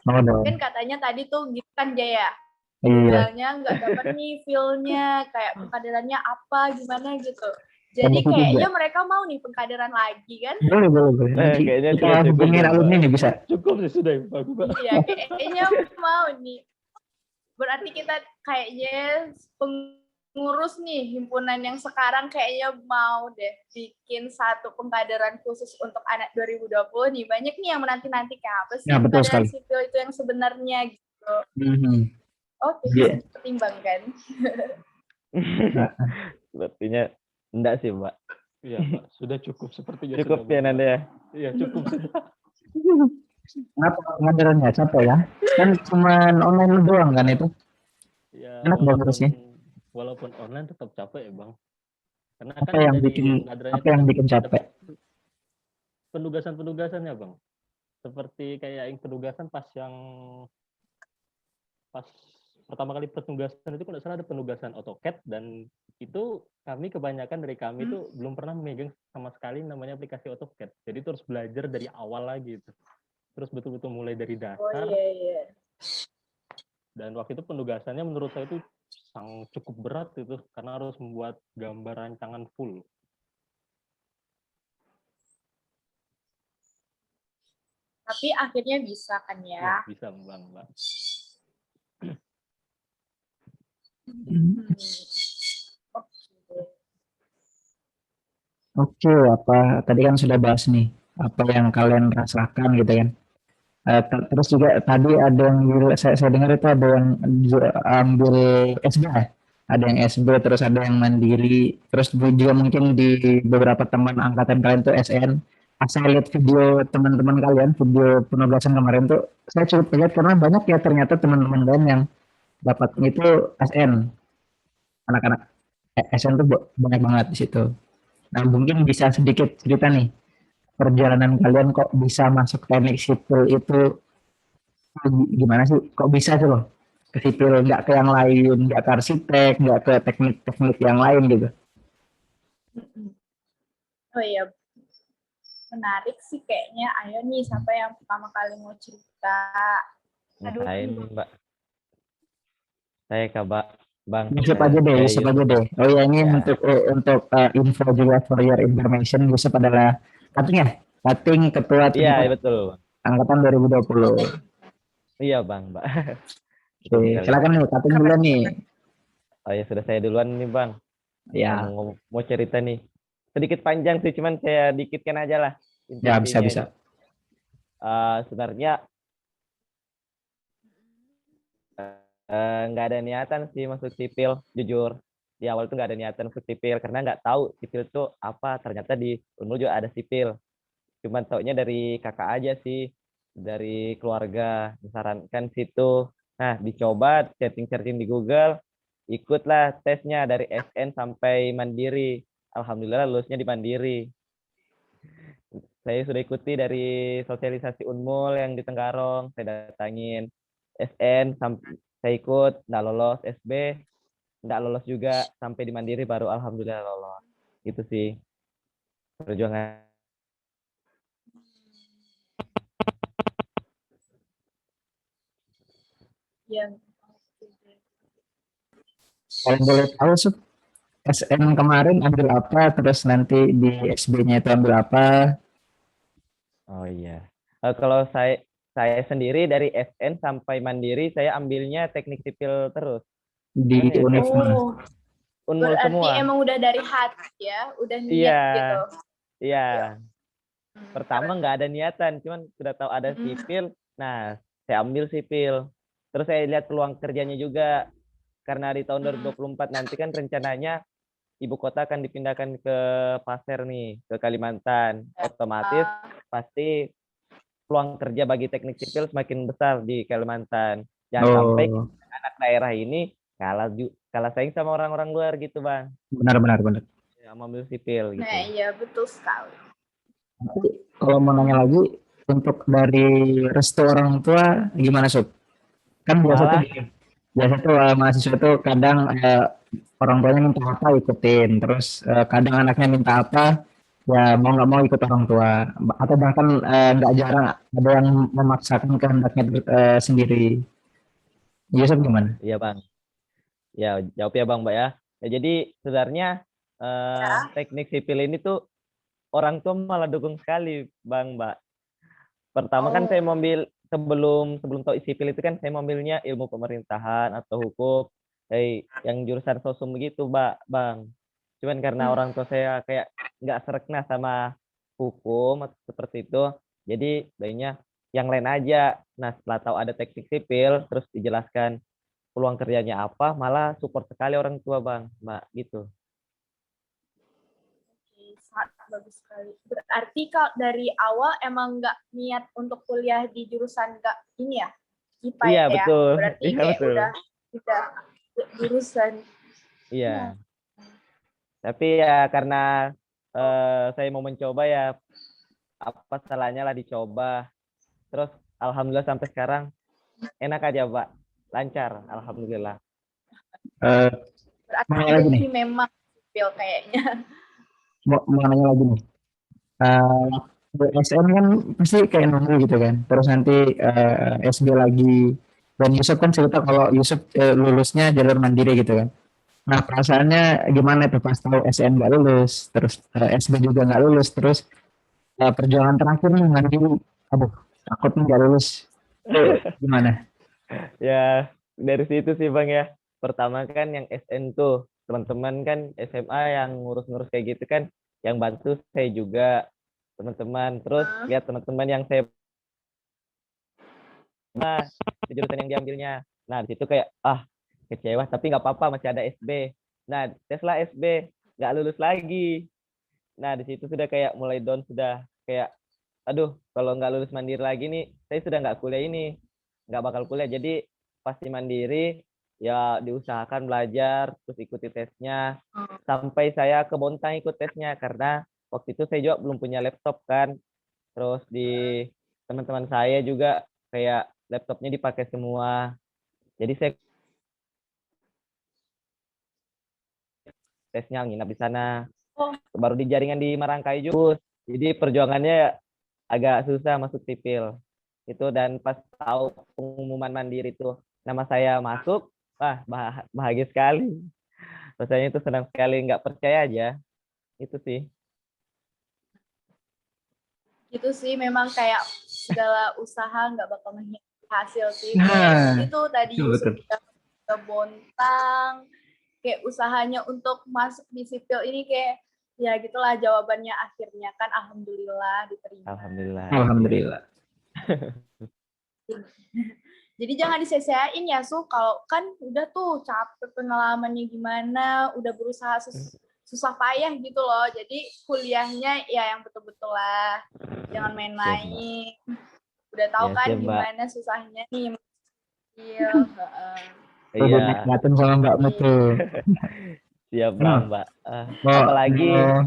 [SPEAKER 1] Mau dong.
[SPEAKER 4] Kan katanya tadi tuh gitu kan Jaya,
[SPEAKER 1] Iya.
[SPEAKER 4] bilangnya nggak dapat nih feel-nya, kayak pengkaderannya apa, gimana gitu. Jadi
[SPEAKER 1] Sama juga.
[SPEAKER 4] kayaknya mereka mau nih pengkaderan lagi kan?
[SPEAKER 1] Boleh. Nanti
[SPEAKER 2] Kayaknya
[SPEAKER 1] kita
[SPEAKER 2] sudah cukup
[SPEAKER 1] hubungin
[SPEAKER 2] deh,
[SPEAKER 1] alumni
[SPEAKER 2] Mbak.
[SPEAKER 1] nih bisa.
[SPEAKER 3] Cukup sih sudah Mbak.
[SPEAKER 4] Iya, kayaknya mau nih. Berarti kita kayaknya pengurus nih himpunan yang sekarang kayaknya mau deh bikin satu pengkaderan khusus untuk anak 2020 nih. Banyak nih yang menanti-nanti kayak apa sih
[SPEAKER 1] Ya, betul
[SPEAKER 4] pengkaderan
[SPEAKER 1] sekali.
[SPEAKER 4] sipil itu yang sebenarnya gitu. Oke,
[SPEAKER 1] Iya.
[SPEAKER 4] bisa pertimbangkan.
[SPEAKER 2] Sepertinya enggak sih, Mbak.
[SPEAKER 3] Iya Mbak, sudah cukup sepertinya.
[SPEAKER 2] Cukup
[SPEAKER 3] sudah,
[SPEAKER 2] ya
[SPEAKER 3] Mbak.
[SPEAKER 2] Nanda ya.
[SPEAKER 3] Iya cukup sudah.
[SPEAKER 1] Kenapa pengadilannya capek ya? Kan cuma online doang kan itu?
[SPEAKER 3] Ya
[SPEAKER 1] Enak banget sih.
[SPEAKER 3] walaupun online tetap capek ya Bang. Karena
[SPEAKER 1] Apa
[SPEAKER 3] kan
[SPEAKER 1] yang
[SPEAKER 3] dari
[SPEAKER 1] bikin
[SPEAKER 3] pengkaderannya
[SPEAKER 1] apa yang
[SPEAKER 3] itu
[SPEAKER 1] bikin
[SPEAKER 3] ada
[SPEAKER 1] capek?
[SPEAKER 3] penugasan-penugasannya Bang. Seperti kayak yang penugasan pas pertama kali penugasan itu kalau nggak salah ada penugasan AutoCAD dan itu kebanyakan dari kami itu belum pernah memegang sama sekali namanya aplikasi AutoCAD. Jadi terus belajar dari awal lagi itu. Terus betul-betul mulai dari dasar.
[SPEAKER 4] Oh iya.
[SPEAKER 3] Dan waktu itu penugasannya menurut saya itu cukup berat itu karena harus membuat gambar rancangan full.
[SPEAKER 4] Tapi akhirnya bisa kan ya.
[SPEAKER 3] Bisa Mbak.
[SPEAKER 4] Hmm. Oke.
[SPEAKER 1] Oke, apa tadi kan sudah bahas nih apa yang kalian rasakan gitu kan. Terus juga tadi ada yang saya dengar itu ada yang ambil SB ya? Ada yang SB terus ada yang mandiri terus juga mungkin di beberapa teman angkatan kalian tuh SN. Pas saya lihat video teman-teman kalian video penugasan kemarin tuh saya cukup kaget karena banyak ya ternyata teman-teman kalian yang dapatnya itu SN, anak-anak SN tuh banyak banget di situ. Nah mungkin bisa sedikit cerita nih perjalanan kalian kok bisa masuk teknik sipil itu gimana sih? Kok bisa sih loh ke sipil nggak ke yang lain, nggak ke arsitek, nggak ke teknik-teknik yang lain gitu?
[SPEAKER 4] Oh iya, menarik sih kayaknya. Ayo nih, siapa yang pertama kali mau cerita?
[SPEAKER 2] Nah,
[SPEAKER 4] Aduh.
[SPEAKER 2] saya ini Mbak. Saya Kak Bang.
[SPEAKER 1] Yusuf aja deh,
[SPEAKER 2] Saya
[SPEAKER 1] Yusuf aja
[SPEAKER 2] Yusuf.
[SPEAKER 1] deh. Oh ya ini
[SPEAKER 2] Ya.
[SPEAKER 1] untuk info juga for your information, Yusuf adalah cutting ya, cutting ketua
[SPEAKER 2] Iya,
[SPEAKER 1] tingkat
[SPEAKER 2] betul.
[SPEAKER 1] angkatan 2020.
[SPEAKER 2] Iya, Bang, Mbak. Betul
[SPEAKER 1] Oke,
[SPEAKER 2] sekali.
[SPEAKER 1] silakan nih cutting dulu nih.
[SPEAKER 2] Oh ya, sudah saya duluan nih, Bang.
[SPEAKER 1] Ya,
[SPEAKER 2] Mau cerita nih. Sedikit panjang sih, cuman saya dikitkan aja lah
[SPEAKER 1] ya bisa
[SPEAKER 2] inti-intinya
[SPEAKER 1] bisa.
[SPEAKER 2] ini. Sebenarnya nggak ada niatan sih masuk sipil, jujur. Di awal tuh nggak ada niatan masuk sipil karena nggak tahu sipil tuh apa. Ternyata di Unmul juga ada sipil. Cuman taunya dari kakak aja sih, dari keluarga disarankan situ. Nah, dicoba searching di Google, ikutlah tesnya dari SN sampai Mandiri. Alhamdulillah lulusnya di Mandiri. Saya sudah ikuti dari sosialisasi Unmul yang di Tenggarong, saya datangin SN, saya ikut, nggak lolos SB, nggak lolos juga, sampai di Mandiri baru Alhamdulillah lolos. Itu sih perjuangan.
[SPEAKER 4] Yang
[SPEAKER 1] Kalau boleh tahu Sup, SN kemarin ambil apa, terus nanti di SB-nya itu ambil apa?
[SPEAKER 2] Oh iya. Kalau saya sendiri dari SN sampai Mandiri, saya ambilnya teknik sipil terus.
[SPEAKER 1] Di
[SPEAKER 2] Gimana ya, kayak
[SPEAKER 1] Univ mana?
[SPEAKER 4] Oh,
[SPEAKER 2] Unmul
[SPEAKER 4] berarti
[SPEAKER 2] semua.
[SPEAKER 4] emang udah dari hati ya, udah niat
[SPEAKER 2] Iya,
[SPEAKER 4] gitu.
[SPEAKER 2] iya.
[SPEAKER 4] Hmm,
[SPEAKER 2] Pertama
[SPEAKER 4] keren.
[SPEAKER 2] nggak ada niatan, cuman sudah tahu ada sipil. Nah, saya ambil sipil. Terus saya lihat peluang kerjanya juga. Karena di tahun 2024 nanti kan rencananya ibu kota akan dipindahkan ke Pasir nih, ke Kalimantan. Otomatis pasti peluang kerja bagi teknik sipil semakin besar di Kalimantan. Jangan sampai
[SPEAKER 1] Oh,
[SPEAKER 2] anak daerah ini kalah saing sama orang-orang luar gitu, Bang.
[SPEAKER 1] benar.
[SPEAKER 2] Ya, ambil sipil gitu.
[SPEAKER 4] Nah, iya betul sekali.
[SPEAKER 1] Tapi kalau mau nanya lagi, untuk dari restu orang tua gimana Sob? Kan
[SPEAKER 2] Malah
[SPEAKER 1] biasa tuh mahasiswa tuh kadang orang tuanya minta apa ikutin, terus kadang anaknya minta apa ya mau nggak mau ikut orang tua, atau bahkan nggak jarang ada yang memaksakan kehendaknya sendiri. Yusuf gimana?
[SPEAKER 2] iya, Bang. Ya, jawab ya, Bang, Mbak ya. Ya, jadi sebenarnya teknik sipil ini tuh orang tua malah dukung sekali, Bang, Mbak. Pertama kan saya mau ambil sebelum tahu sipil itu kan saya mau ambilnya ilmu pemerintahan atau hukum, yang jurusan sosum begitu, Bang. Cuman karena orang tua saya kayak nggak serekna sama hukum atau seperti itu, jadi baiknya yang lain aja. Nah, setelah tahu ada teknik sipil, terus dijelaskan peluang kerjanya apa, malah support sekali orang tua, Bang, Mbak, gitu.
[SPEAKER 4] Oke, sangat bagus sekali. Berarti kalau dari awal emang nggak niat untuk kuliah di jurusan nggak ini ya, IPA
[SPEAKER 2] Iya,
[SPEAKER 4] ya?
[SPEAKER 2] betul.
[SPEAKER 4] Berarti
[SPEAKER 2] Iya,
[SPEAKER 4] kayak
[SPEAKER 2] betul.
[SPEAKER 4] udah jurusan.
[SPEAKER 2] Iya. Tapi ya karena saya mau mencoba ya, apa salahnya lah dicoba. Terus alhamdulillah sampai sekarang enak aja, Pak. Lancar, alhamdulillah.
[SPEAKER 1] Eh,
[SPEAKER 4] Berarti
[SPEAKER 1] mau nanya lagi nih,
[SPEAKER 4] rezeki memang sipil kayaknya.
[SPEAKER 1] mau nanya lagi nih. SN kan pasti kayak nunggu gitu kan, terus nanti SB lagi, dan Yusuf kan cerita kalau Yusuf lulusnya jalur mandiri gitu kan. Nah perasaannya gimana tuh pas tahu SN nggak lulus, terus SB juga nggak lulus, terus perjuangan terakhir nih mandiri, aduh takut nih nggak lulus. Gimana?
[SPEAKER 2] Ya, dari situ sih Bang ya. Pertama kan yang SN tuh, teman-teman kan SMA yang ngurus-ngurus kayak gitu kan, yang bantu saya juga, teman-teman. Terus
[SPEAKER 4] Hah?
[SPEAKER 2] lihat teman-teman yang saya di jurusan yang diambilnya. Nah, di situ kayak, kecewa, tapi nggak apa-apa, masih ada SB. Nah, teslah SB, nggak lulus lagi. Nah, di situ sudah kayak mulai down, sudah kayak, aduh, kalau nggak lulus mandiri lagi nih, saya sudah nggak kuliah ini, nggak bakal kuliah. Jadi pasti mandiri, ya diusahakan belajar, terus ikuti tesnya, sampai saya ke Bontang ikut tesnya, karena waktu itu saya juga belum punya laptop kan. Terus di teman-teman saya juga kayak laptopnya dipakai semua. Jadi saya tesnya nginap di sana.
[SPEAKER 4] Oh,
[SPEAKER 2] Baru di jaringan di Marangkai juga. Jadi perjuangannya agak susah masuk sipil itu, dan pas tahu pengumuman mandiri itu nama saya masuk, bahagia sekali, rasanya itu senang sekali, nggak percaya aja itu sih.
[SPEAKER 4] gitu sih memang kayak segala usaha nggak bakal mengkhianati hasil sih.
[SPEAKER 1] Nah,
[SPEAKER 4] Kayak itu tadi
[SPEAKER 1] betul,
[SPEAKER 4] Yusuf
[SPEAKER 1] betul.
[SPEAKER 4] udah ke Bontang, kayak usahanya untuk masuk di sipil ini kayak ya gitulah jawabannya akhirnya kan alhamdulillah diterima.
[SPEAKER 2] Alhamdulillah.
[SPEAKER 1] Alhamdulillah.
[SPEAKER 4] Jadi jangan disia-siain ya Su, kalau kan udah tuh capek pengalamannya gimana, udah berusaha susah payah gitu loh. Jadi kuliahnya ya yang betul-betul lah, jangan main-main. Udah tahu
[SPEAKER 2] Ya,
[SPEAKER 4] kan
[SPEAKER 2] siap, Mbak.
[SPEAKER 4] gimana susahnya nih. Iya,
[SPEAKER 1] Tuh
[SPEAKER 2] Iya,
[SPEAKER 1] dinikmatin sama Mbak Mutu.
[SPEAKER 2] siap
[SPEAKER 1] Nah,
[SPEAKER 2] Mbak.
[SPEAKER 1] oh,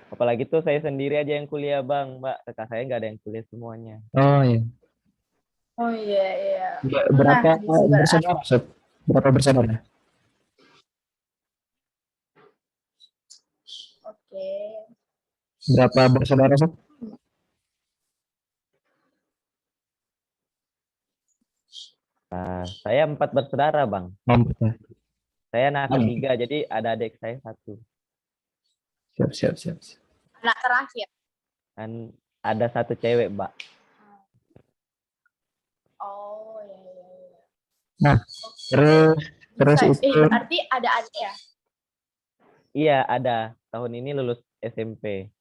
[SPEAKER 2] Apalagi tuh saya sendiri aja yang kuliah Bang, Mbak. Kakak saya nggak ada yang kuliah semuanya.
[SPEAKER 1] oh iya.
[SPEAKER 4] oh iya iya. Nah,
[SPEAKER 1] Berapa
[SPEAKER 4] berarti
[SPEAKER 1] bersaudara, Sob? Berapa bersaudara?
[SPEAKER 4] oke.
[SPEAKER 1] Berapa bersaudara, Sob?
[SPEAKER 2] Saya 4 bersaudara Bang.
[SPEAKER 1] Empat ya.
[SPEAKER 2] Saya anak
[SPEAKER 1] Oh,
[SPEAKER 2] ketiga, jadi ada adik saya 1.
[SPEAKER 1] siap, siap, siap.
[SPEAKER 4] Anak terakhir.
[SPEAKER 2] Kan ada 1 cewek, Mbak.
[SPEAKER 4] Oh iya iya. Iya.
[SPEAKER 1] Nah, terus
[SPEAKER 4] Bisa,
[SPEAKER 1] itu
[SPEAKER 4] berarti ada adik ya?
[SPEAKER 2] Iya, ada. Tahun ini lulus SMP.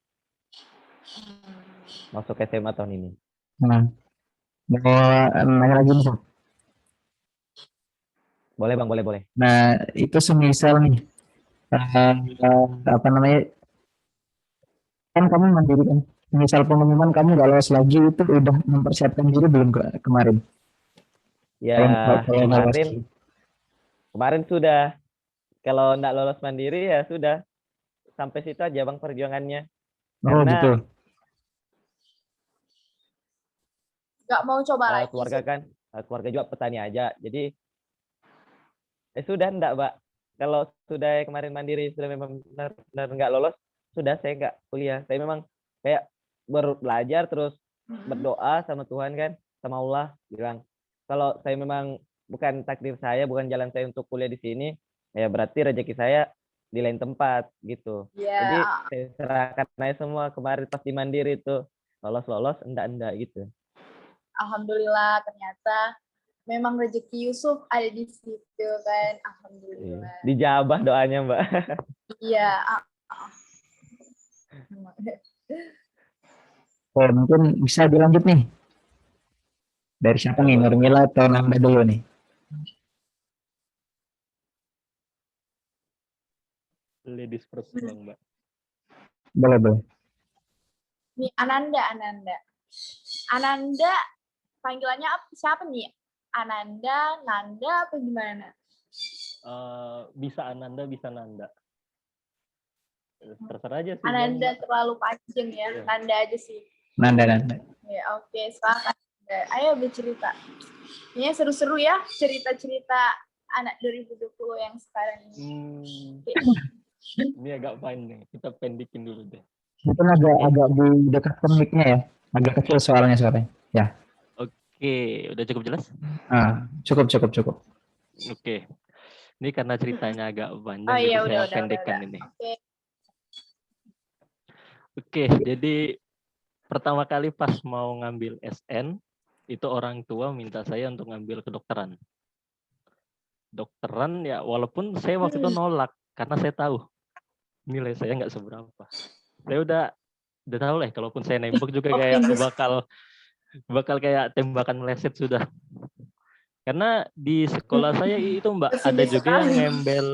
[SPEAKER 2] Masuk SMA tahun ini.
[SPEAKER 1] nah, mau nanya lagi nih, Sob.
[SPEAKER 2] Boleh Bang, boleh.
[SPEAKER 1] Nah, itu semisal nih, eh, apa namanya, kan kamu mandiri kan, misal pengumuman kamu nggak lolos lagi itu udah mempersiapkan diri belum kemarin?
[SPEAKER 2] Ya,
[SPEAKER 1] Kalau nggak lolos.
[SPEAKER 2] kemarin sudah. Kalau nggak lolos mandiri ya sudah. Sampai situ aja Bang perjuangannya.
[SPEAKER 1] Oh
[SPEAKER 2] Karena
[SPEAKER 1] gitu.
[SPEAKER 4] Nggak mau coba lagi?
[SPEAKER 2] keluarga juga petani aja. Jadi sudah enggak, Mbak. Kalau sudah kemarin mandiri sudah memang benar nggak lolos, sudah saya nggak kuliah. Saya memang kayak belajar terus berdoa sama Tuhan kan, sama Allah bilang, kalau saya memang bukan takdir saya, bukan jalan saya untuk kuliah di sini, ya berarti rezeki saya di lain tempat gitu.
[SPEAKER 4] Ya,
[SPEAKER 2] Jadi saya serahkan aja semua kemarin pas di mandiri itu, lolos enggak gitu.
[SPEAKER 4] alhamdulillah ternyata memang rezeki Yusuf ada di situ kan, alhamdulillah.
[SPEAKER 2] Dijabah doanya Mbak.
[SPEAKER 4] Iya.
[SPEAKER 1] Oh, mungkin bisa dilanjut nih. Dari siapa nih? Nurmila atau Nanda dulu nih?
[SPEAKER 3] Ladies first dong, Mbak.
[SPEAKER 1] Boleh.
[SPEAKER 4] Nih Ananda. Ananda panggilannya siapa nih? Ananda, Nanda apa gimana?
[SPEAKER 3] Bisa Ananda, bisa Nanda. Terserah aja sih.
[SPEAKER 4] Ananda terlalu panjang ya, Nanda aja sih.
[SPEAKER 1] Nanda.
[SPEAKER 4] Ya oke, silakan. Ayo bercerita. Ini seru-seru ya cerita-cerita anak 2020 yang sekarang ini.
[SPEAKER 3] Ini agak panjang. Kita pendekin dulu deh.
[SPEAKER 1] Mungkin agak di dekat mic-nya ya. Agak kecil suaranya. Ya.
[SPEAKER 3] Oke, udah cukup jelas?
[SPEAKER 1] Cukup.
[SPEAKER 3] Oke. Ini karena ceritanya agak panjang,
[SPEAKER 4] Oh iya,
[SPEAKER 3] jadi saya
[SPEAKER 4] udah.
[SPEAKER 3] pendekkan ini.
[SPEAKER 4] Oke.
[SPEAKER 3] Oke, jadi pertama kali pas mau ngambil SN, itu orang tua minta saya untuk ngambil kedokteran. Dokteran ya walaupun saya waktu itu nolak karena saya tahu nilai saya nggak seberapa. Saya udah tahu lah kalaupun saya nembak juga kayak
[SPEAKER 4] Optimis.
[SPEAKER 3] bakal kayak tembakan meleset sudah. Karena di sekolah saya itu Mbak ada
[SPEAKER 4] Pesimis
[SPEAKER 3] juga yang
[SPEAKER 4] sekali.
[SPEAKER 3] ngembel.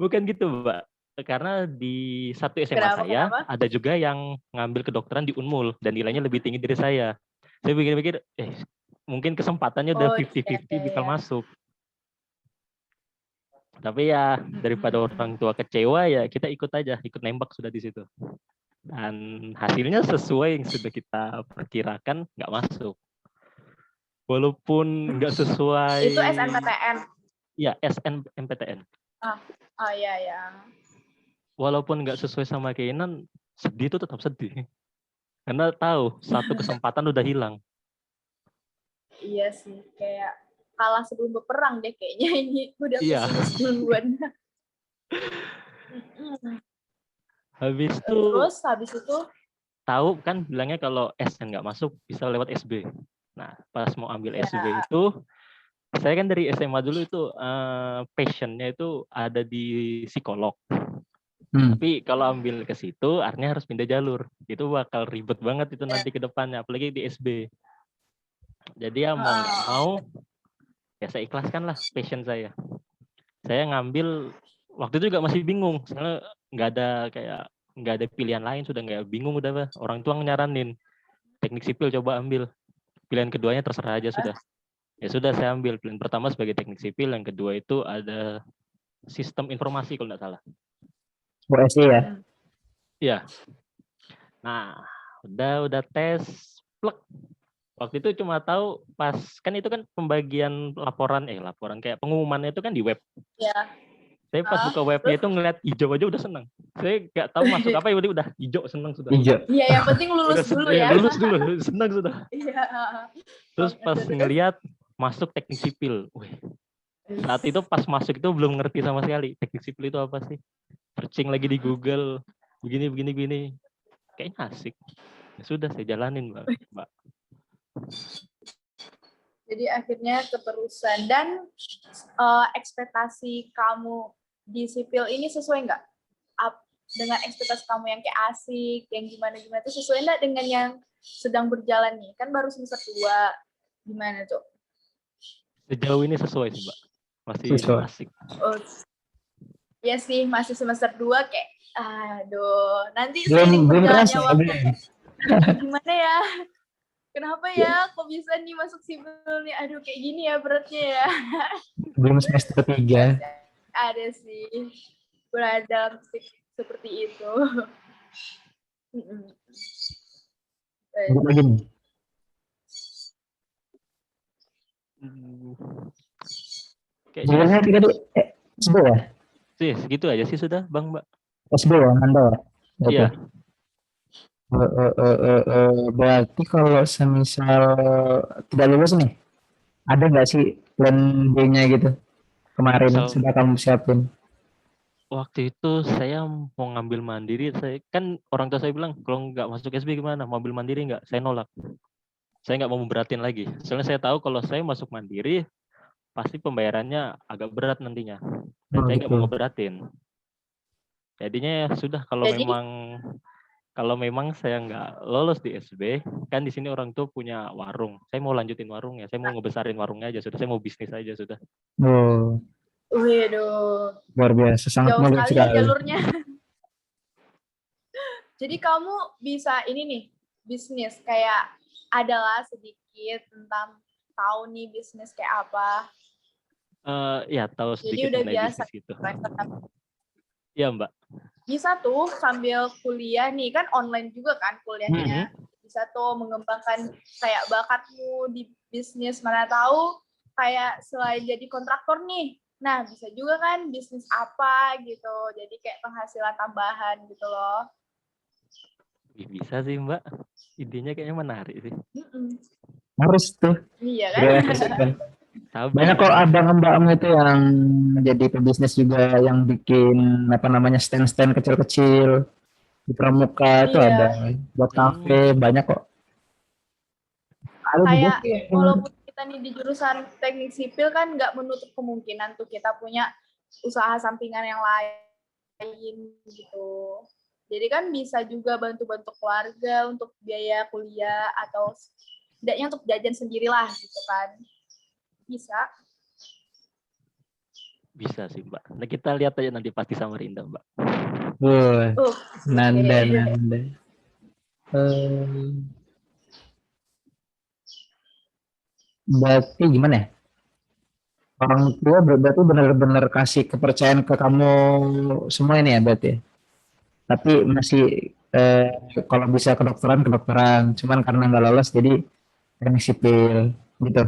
[SPEAKER 3] Bukan gitu Mbak. Karena di satu SMA
[SPEAKER 4] Kenapa,
[SPEAKER 3] saya
[SPEAKER 4] kenapa?
[SPEAKER 3] ada juga yang ngambil kedokteran di Unmul dan nilainya lebih tinggi dari saya. Saya pikir-pikir mungkin kesempatannya udah
[SPEAKER 4] Oh,
[SPEAKER 3] 50-50
[SPEAKER 4] iya,
[SPEAKER 3] bisa
[SPEAKER 4] iya.
[SPEAKER 3] masuk. Tapi ya daripada orang tua kecewa ya kita ikut aja, ikut nembak sudah di situ. Dan hasilnya sesuai yang sudah kita perkirakan nggak masuk. Walaupun nggak sesuai.
[SPEAKER 4] Itu SNPTN.
[SPEAKER 3] Ya SNMPTN.
[SPEAKER 4] Oh iya ya.
[SPEAKER 3] Walaupun nggak sesuai sama keinginan, sedih itu tetap sedih. Karena tahu satu kesempatan udah hilang.
[SPEAKER 4] Iya sih, kayak kalah sebelum berperang deh kayaknya ini udah
[SPEAKER 3] Iya.
[SPEAKER 4] pesimis duluan.
[SPEAKER 3] Habis itu
[SPEAKER 4] Terus habis itu
[SPEAKER 3] tahu kan bilangnya kalau SN nggak masuk bisa lewat SB. Nah pas mau ambil
[SPEAKER 4] Ya.
[SPEAKER 3] SB itu saya kan dari SMA dulu itu passionnya itu ada di psikolog. Tapi kalau ambil ke situ artinya harus pindah jalur. Itu bakal ribet banget itu nanti ke depannya, apalagi di SB. Jadi ya mau nggak mau ya saya ikhlaskan lah passion saya. Saya ngambil waktu itu juga masih bingung, soalnya nggak ada pilihan lain, sudah nggak bingung udah bah. Orang tua nyaranin teknik sipil coba ambil. Pilihan keduanya terserah aja sudah. Ya sudah saya ambil pilihan pertama sebagai teknik sipil, yang kedua itu ada sistem informasi kalau nggak salah.
[SPEAKER 1] SD ya.
[SPEAKER 3] Iya. Nah, udah tes plek. Waktu itu cuma tahu pas kan itu kan pembagian laporan kayak pengumumannya itu kan di web.
[SPEAKER 4] ya.
[SPEAKER 3] Saya pas buka webnya itu ngeliat hijau aja udah seneng. Saya nggak tahu masuk apa ya udah hijau seneng sudah.
[SPEAKER 1] Hijau.
[SPEAKER 4] Iya, yang penting lulus dulu ya.
[SPEAKER 3] Lulus dulu seneng sudah.
[SPEAKER 4] Iya.
[SPEAKER 3] Terus pas ngeliat masuk teknik sipil. Wih. Saat itu pas masuk itu belum ngerti sama sekali teknik sipil itu apa sih. Searching lagi di Google begini. Kayaknya asik. Ya sudah saya jalanin Mbak.
[SPEAKER 4] Jadi akhirnya keterusan. Dan ekspektasi kamu di sipil ini sesuai nggak? Dengan ekspektasi kamu yang kayak asik, yang gimana-gimana itu sesuai nggak dengan yang sedang berjalan nih? Kan baru semester 2. Gimana tuh?
[SPEAKER 3] Sejauh ini sesuai sih Mbak. Masih
[SPEAKER 1] Sesuai.
[SPEAKER 3] asik.
[SPEAKER 4] Oh, ya sih, masih semester 2 kayak, aduh, nanti
[SPEAKER 1] Belum
[SPEAKER 4] seiring berjalannya
[SPEAKER 1] terasa.
[SPEAKER 4] waktu kayak, gimana ya? Kenapa ya? Kok bisa nih masuk sipil nih? Aduh, kayak gini ya beratnya ya.
[SPEAKER 1] Belum semester 3.
[SPEAKER 4] Ada sih, berada dalam seperti itu.
[SPEAKER 1] Lanjut lagi nih. Sebenarnya
[SPEAKER 3] Kayaknya
[SPEAKER 1] tadi SB ya?
[SPEAKER 3] sih segitu aja sih sudah Bang Mbak.
[SPEAKER 1] SB ya, Anda ya? Oke.
[SPEAKER 3] Iya.
[SPEAKER 1] Berarti kalau semisal tidak lulus nih, ada nggak sih plan B-nya gitu? Kemarin sudah kamu siapin?
[SPEAKER 3] Waktu itu saya mau ngambil mandiri, saya kan orang tua saya bilang kalau nggak masuk SB gimana, mau ambil mandiri nggak? Saya nolak. Saya nggak mau memberatin lagi. Soalnya saya tahu kalau saya masuk mandiri pasti pembayarannya agak berat nantinya. Dan saya nggak mau ngeberatin. Jadinya ya sudah kalau memang saya nggak lolos di SB, kan di sini orang tua punya warung. Saya mau lanjutin warungnya, saya mau ngebesarin warungnya aja sudah, saya mau bisnis aja sudah.
[SPEAKER 1] Oh.
[SPEAKER 4] Waduh,
[SPEAKER 1] Luar biasa, sangat
[SPEAKER 4] jauh
[SPEAKER 1] mulia
[SPEAKER 4] sekali ya
[SPEAKER 1] sekali.
[SPEAKER 4] jalurnya. Jadi kamu bisa ini nih, bisnis kayak adalah sedikit tentang tahu nih bisnis kayak apa.
[SPEAKER 3] Ya tahu sedikit
[SPEAKER 4] Jadi udah
[SPEAKER 3] mengenai
[SPEAKER 4] biasa
[SPEAKER 3] bisnis gitu.
[SPEAKER 4] Iya
[SPEAKER 3] Mbak.
[SPEAKER 4] Bisa tuh sambil kuliah nih, kan online juga kan kuliahnya. Bisa tuh mengembangkan kayak bakatmu di bisnis, mana tahu kayak selain jadi kontraktor nih. Nah, bisa juga kan bisnis apa gitu. Jadi kayak penghasilan tambahan gitu loh.
[SPEAKER 3] Bisa sih Mbak. Idenya kayaknya menarik sih.
[SPEAKER 1] Harus tuh.
[SPEAKER 4] Iya kan?
[SPEAKER 1] Banyak kok abang-abang itu yang menjadi pebisnis juga, yang bikin stand-stand kecil-kecil Di Pramuka itu
[SPEAKER 4] Iya.
[SPEAKER 1] ada buat kafe banyak kok. Ada juga
[SPEAKER 4] Kayak
[SPEAKER 1] sih yang
[SPEAKER 4] walaupun kita nih di jurusan teknik sipil kan nggak menutup kemungkinan tuh kita punya usaha sampingan yang lain gitu. Jadi kan bisa juga bantu-bantu keluarga untuk biaya kuliah atau setidaknya untuk jajan sendirilah gitu kan. Bisa.
[SPEAKER 3] Bisa sih Mbak. Nah kita lihat aja nanti pasti Samarinda Mbak.
[SPEAKER 1] Wah, Nanda.
[SPEAKER 4] Oke.
[SPEAKER 1] Eh, berarti gimana ya? Orang tua berarti benar-benar kasih kepercayaan ke kamu semua ini ya berarti ya? Tapi masih kalau bisa kedokteran, cuman karena nggak lolos jadi teknik sipil gitu.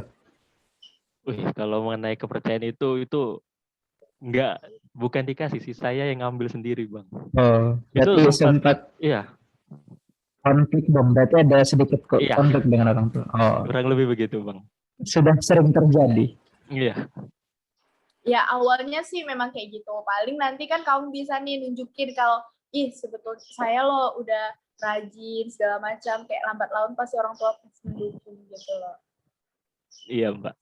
[SPEAKER 3] Wih, kalau mengenai kepercayaan itu enggak, bukan dikasih sih, saya yang ngambil sendiri Bang.
[SPEAKER 1] Oh,
[SPEAKER 3] Itu
[SPEAKER 1] berarti sempat
[SPEAKER 3] iya,
[SPEAKER 1] konflik dong. Berarti ada sedikit
[SPEAKER 3] iya,
[SPEAKER 1] konflik dengan orang tua. Oh,
[SPEAKER 3] kurang lebih begitu Bang.
[SPEAKER 1] sudah sering terjadi.
[SPEAKER 3] Iya,
[SPEAKER 4] Ya awalnya sih memang kayak gitu. Paling nanti kan kamu bisa nih nunjukin kalau sebetulnya saya loh udah rajin segala macam, kayak lambat laun pasti orang tua pasti mendukung gitu loh.
[SPEAKER 3] iya Mbak.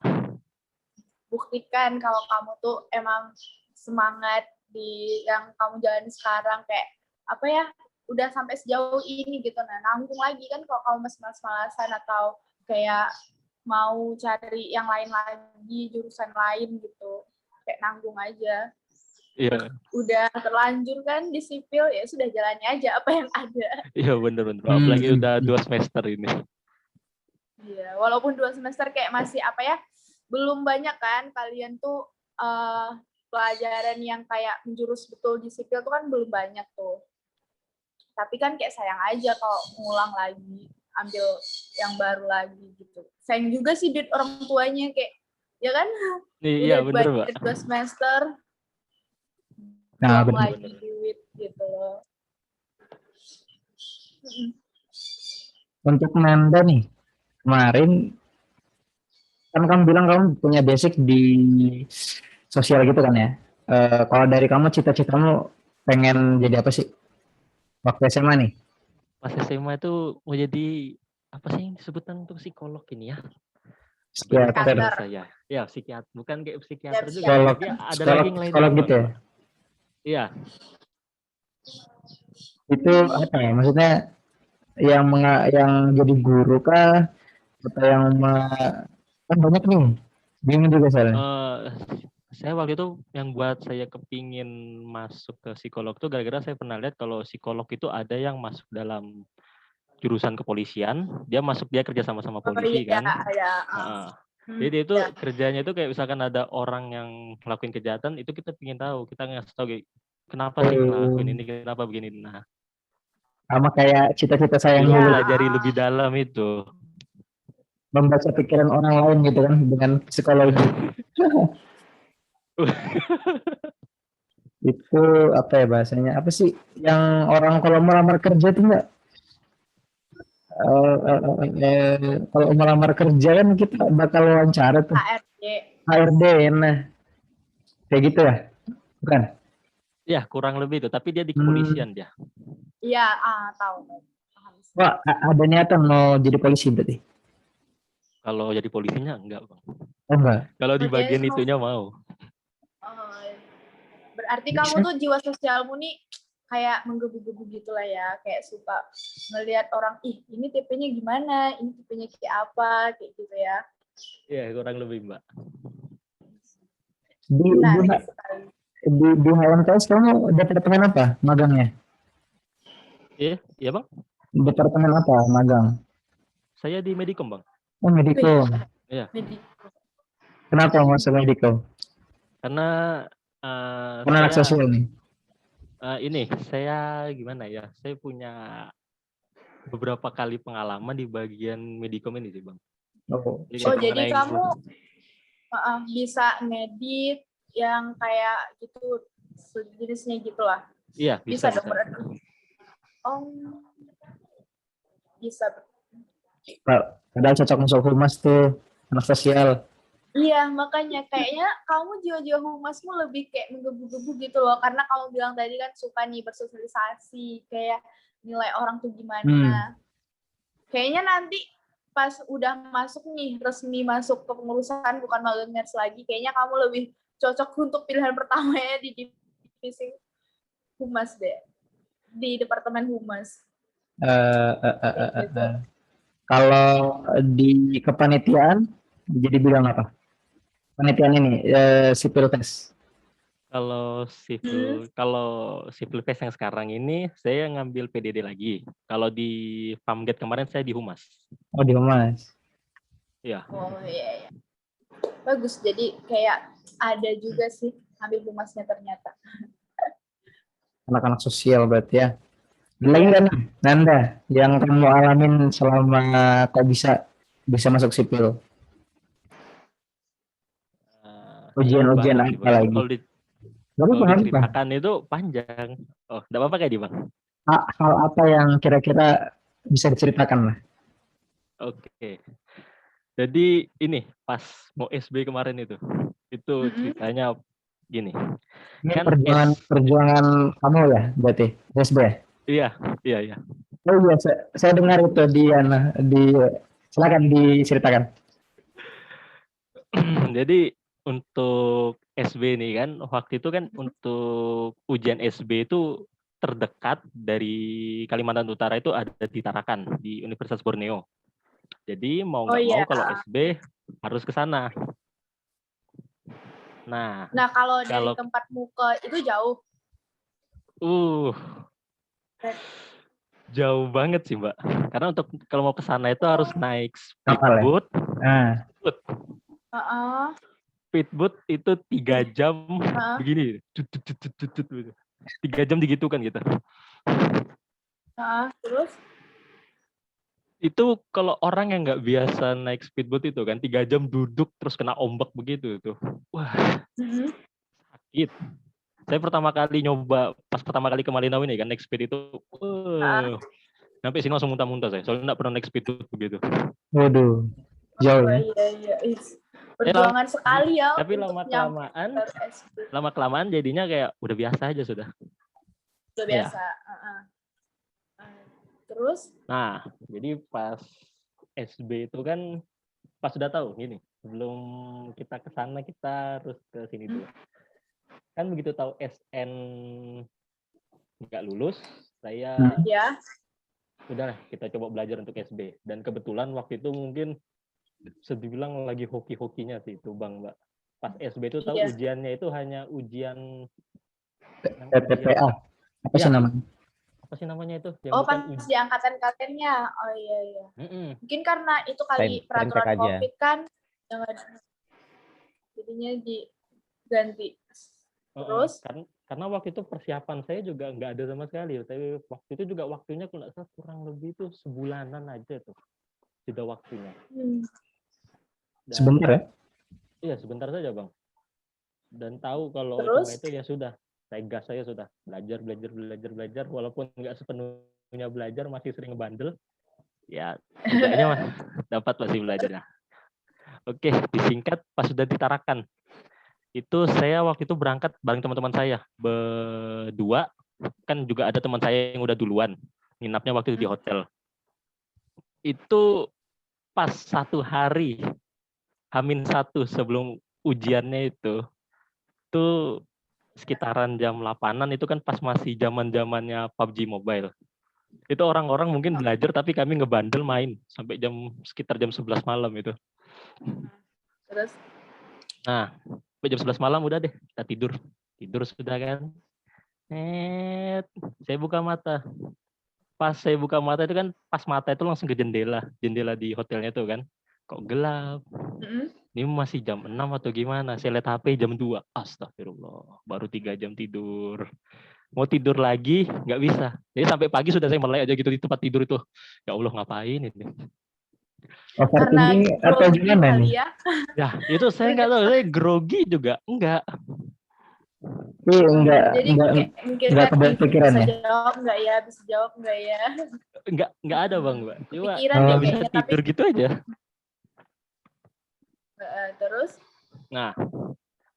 [SPEAKER 4] Buktikan kalau kamu tuh emang semangat di yang kamu jalani sekarang, kayak apa ya, udah sampai sejauh ini gitu. Nah nanggung lagi kan kalau kamu masih malas-malasan atau kayak mau cari yang lain lagi, jurusan lain gitu, kayak nanggung aja.
[SPEAKER 3] Iya,
[SPEAKER 4] Udah terlanjur kan di sipil, ya sudah jalani aja apa yang ada.
[SPEAKER 3] iya bener-bener. Apalagi udah 2 semester ini.
[SPEAKER 4] Iya, walaupun 2 semester kayak masih apa ya, belum banyak kan kalian tuh pelajaran yang kayak menjurus betul di sipil tuh kan belum banyak tuh. Tapi kan kayak sayang aja kalau ngulang lagi, ambil yang baru lagi gitu. Sayang juga sih duit orang tuanya, kayak ya kan
[SPEAKER 3] Iya
[SPEAKER 4] udah
[SPEAKER 3] bener Mbak.
[SPEAKER 4] bayar 2 semester,
[SPEAKER 1] Nah,
[SPEAKER 4] buang
[SPEAKER 1] benar.
[SPEAKER 4] lagi duit gitu loh.
[SPEAKER 1] Untuk Nanda nih, kemarin kan kamu bilang kamu punya basic di sosial gitu kan ya. Kalau dari kamu cita-citamu pengen jadi apa sih waktu SMA nih?
[SPEAKER 3] Pas SMA itu mau jadi apa sih yang disebutan untuk psikolog ini ya? Aduh, lupa
[SPEAKER 1] Psikiater,
[SPEAKER 3] saya. Ya, psikiater. Bukan kayak psikiater juga.
[SPEAKER 1] psikolog,
[SPEAKER 3] Dia ada
[SPEAKER 1] psikolog,
[SPEAKER 3] lagi yang lain
[SPEAKER 1] psikolog
[SPEAKER 3] lupa,
[SPEAKER 1] gitu ya.
[SPEAKER 3] Mbak. Iya,
[SPEAKER 1] Itu apa ya? Maksudnya yang jadi guru kah atau yang kan banyak nih. Bingung juga soalnya.
[SPEAKER 3] saya waktu itu yang buat saya kepingin masuk ke psikolog tuh gara-gara saya pernah lihat kalau psikolog itu ada yang masuk dalam jurusan kepolisian, dia kerja sama-sama polisi
[SPEAKER 4] iya,
[SPEAKER 3] kan.
[SPEAKER 4] ya.
[SPEAKER 3] Jadi dia itu kerjanya itu kayak misalkan ada orang yang ngelakuin kejahatan, itu kita ingin tahu, kita ngasih tahu kayak, kenapa sih ngelakuin ini, kenapa begini. Nah,
[SPEAKER 1] Sama kayak cita-cita saya yang
[SPEAKER 3] ilmu
[SPEAKER 1] dulu,
[SPEAKER 3] pelajari lebih dalam itu.
[SPEAKER 1] membaca pikiran orang lain gitu kan dengan psikologi. Itu apa ya bahasanya? Apa sih yang orang kalau melamar kerja tuh enggak kalau melamar kerja kan kita bakal wawancara tuh
[SPEAKER 4] HRD.
[SPEAKER 1] HRD, nah kayak gitu ya, bukan?
[SPEAKER 3] Ya, kurang lebih itu, tapi dia di
[SPEAKER 1] Hmm.
[SPEAKER 3] kepolisian dia.
[SPEAKER 4] Iya, tahu. Paham.
[SPEAKER 1] Wah, ada niatan mau jadi polisi berarti?
[SPEAKER 3] Kalau jadi polisinya enggak, Bang.
[SPEAKER 1] Oh enggak.
[SPEAKER 3] Kalau di
[SPEAKER 4] Oke,
[SPEAKER 3] bagian
[SPEAKER 4] so-
[SPEAKER 3] itunya mau.
[SPEAKER 4] Berarti
[SPEAKER 1] Bisa.
[SPEAKER 4] kamu tuh jiwa sosialmu nih kayak menggebu-gebu gitu lah ya, kayak suka ngelihat orang, ini tipenya gimana, ini tipenya kayak apa, kayak gitu ya.
[SPEAKER 3] Iya, kurang lebih, Mbak.
[SPEAKER 4] Menarik sekali.
[SPEAKER 1] Di HMTS kamu departemen apa magangnya?
[SPEAKER 3] Iya, Bang.
[SPEAKER 1] Departemen apa magang?
[SPEAKER 3] Saya di Medikom, Bang.
[SPEAKER 1] Oh, Medico.
[SPEAKER 3] Iya.
[SPEAKER 1] Kenapa masuk Medico?
[SPEAKER 3] Karena
[SPEAKER 1] Karena anak sosial nih.
[SPEAKER 3] ini saya gimana ya? Saya punya beberapa kali pengalaman di bagian Medikom ini sih, Bang.
[SPEAKER 1] Oh,
[SPEAKER 4] Jadi kamu bisa ngedit yang kayak gitu, jenisnya gitulah.
[SPEAKER 3] Iya, bisa.
[SPEAKER 4] Dong berarti. Oh, bisa.
[SPEAKER 1] Padahal cocok masuk humas tuh, anak sosial.
[SPEAKER 4] Iya, makanya kayaknya kamu jiwa-jiwa humasmu lebih kayak menggebu-gebu gitu loh, karena kamu bilang tadi kan suka nih bersosialisasi, kayak nilai orang tuh
[SPEAKER 1] Hmm.
[SPEAKER 4] gimana. Kayaknya nanti pas udah masuk nih, resmi masuk ke pengurusan bukan magangers lagi, kayaknya kamu lebih cocok untuk pilihan pertamanya di divisi humas deh, di departemen humas. Kayak gitu.
[SPEAKER 1] Kalau di kepanitiaan jadi bilang apa? Panitiaan ini sipil tes.
[SPEAKER 3] Kalau civil face yang sekarang ini saya ngambil PDD lagi. Kalau di Pamget kemarin saya di Humas.
[SPEAKER 1] Oh di humas.
[SPEAKER 3] Ya,
[SPEAKER 4] Oh iya, iya. Bagus, jadi kayak ada juga sih ambil humasnya ternyata.
[SPEAKER 1] Anak-anak sosial berarti ya. Ada lagi nggak nih, Nanda, yang kamu alamin selama kau bisa masuk sipil?
[SPEAKER 3] ini
[SPEAKER 1] Ujian-ujian
[SPEAKER 3] banyak sih
[SPEAKER 1] apa
[SPEAKER 3] Bang.
[SPEAKER 1] lagi?
[SPEAKER 3] Kalau
[SPEAKER 1] Gak apa-apa, nggak apa-apa.
[SPEAKER 3] diceritakan itu panjang. Oh, enggak apa-apa kayak di Bang.
[SPEAKER 1] Hal apa yang kira-kira bisa diceritakan lah?
[SPEAKER 3] Oke. Jadi ini pas mau SB kemarin itu ceritanya gini.
[SPEAKER 1] Ini
[SPEAKER 3] Kan
[SPEAKER 1] perjuangan kamu ya, berarti SB ya?
[SPEAKER 3] iya.
[SPEAKER 1] Oh iya, saya dengar itu silakan diceritakan.
[SPEAKER 3] Jadi untuk SB nih kan waktu itu kan untuk ujian SB itu terdekat dari Kalimantan Utara itu ada di Tarakan di Universitas Borneo. Jadi mau
[SPEAKER 4] Oh
[SPEAKER 3] nggak mau
[SPEAKER 4] iya.
[SPEAKER 3] kalau SB harus ke sana. Nah,
[SPEAKER 4] Kalau dari
[SPEAKER 3] kalau
[SPEAKER 4] tempatmu ke itu jauh.
[SPEAKER 3] jauh banget sih Mbak. Karena untuk kalau mau ke sana itu harus naik
[SPEAKER 1] Kapal ya?
[SPEAKER 3] speedboat.
[SPEAKER 1] Nah,
[SPEAKER 4] Heeh.
[SPEAKER 3] Speedboat itu 3 jam
[SPEAKER 4] Heeh.
[SPEAKER 3] begini. 3 jam digitukan gitu.
[SPEAKER 4] Heeh. Terus?
[SPEAKER 3] Itu kalau orang yang nggak biasa naik speedboat itu kan 3 jam duduk terus kena ombak begitu tuh. Wah, sakit. Saya pertama kali nyoba pas pertama kali ke Malinaw ini kan naik speed itu sampai sini langsung muntah-muntah saya. Soalnya nggak pernah naik speedboat begitu.
[SPEAKER 1] waduh, jauh ya.
[SPEAKER 4] Iya. Perjuangan sekali ya.
[SPEAKER 3] Tapi
[SPEAKER 4] untuk nyampe baru SB.
[SPEAKER 3] lama-kelamaan jadinya kayak udah biasa aja sudah.
[SPEAKER 4] Udah biasa. Terus?
[SPEAKER 3] Nah, jadi pas SB itu kan pas sudah tahu gini, sebelum kita ke sana kita harus ke sini dulu. Kan begitu tahu SN nggak lulus, saya
[SPEAKER 4] Ya.
[SPEAKER 3] udah kita coba belajar untuk SB. Dan kebetulan waktu itu mungkin bisa dibilang lagi hoki-hokinya sih itu Bang, Mbak. Pas SB itu tahu ujiannya itu hanya ujian
[SPEAKER 1] PPPA. Apa sih namanya?
[SPEAKER 3] Apa sih namanya itu?
[SPEAKER 4] Yang pas di angkatan-angkatannya. Oh iya. Mungkin karena itu kali peraturan COVID kan yang jadinya diganti. Terus?
[SPEAKER 3] Karena waktu itu persiapan saya juga nggak ada sama sekali. Tapi waktu itu juga waktunya kalau nggak salah kurang lebih itu sebulanan aja tuh. Sudah waktunya.
[SPEAKER 1] Sebentar ya?
[SPEAKER 3] Iya, sebentar saja Bang. Dan tahu kalau cuma itu ya sudah. Saya gas saya sudah. Belajar. Walaupun nggak sepenuhnya belajar, masih sering ngebandel. Ya, enggaknya dapat masih belajarnya. Oke, disingkat pas sudah ditarakan. Itu saya waktu itu berangkat bareng teman-teman saya berdua, kan juga ada teman saya yang udah duluan nginapnya waktu itu di hotel. Itu pas 1 hari H-1 sebelum ujiannya itu sekitaran jam 8-an itu kan pas masih zamannya PUBG Mobile. Itu orang-orang mungkin belajar tapi kami ngebandel main sampai sekitar jam 11 malam itu.
[SPEAKER 4] Terus?
[SPEAKER 3] Nah, jam 11 malam udah deh, kita tidur sudah kan. Saya buka mata. Pas saya buka mata itu kan, pas mata itu langsung ke jendela di hotelnya itu kan. Kok gelap. Ini masih jam 6 atau gimana? Saya lihat HP jam 2. Astagfirullah, baru 3 jam tidur. Mau tidur lagi, nggak bisa. Jadi sampai pagi sudah saya melek aja gitu di tempat tidur itu. Ya Allah, ngapain ini?
[SPEAKER 1] Overthinking atau gimana nih?
[SPEAKER 3] Ya, itu saya nggak tahu. Saya grogi juga. Enggak.
[SPEAKER 1] Enggak kepikiran ya?
[SPEAKER 4] Bisa jawab enggak ya?
[SPEAKER 3] Enggak ada Bang, Mbak. Cuma
[SPEAKER 4] nggak
[SPEAKER 3] bisa tidur gitu aja.
[SPEAKER 4] Terus?
[SPEAKER 3] Nah,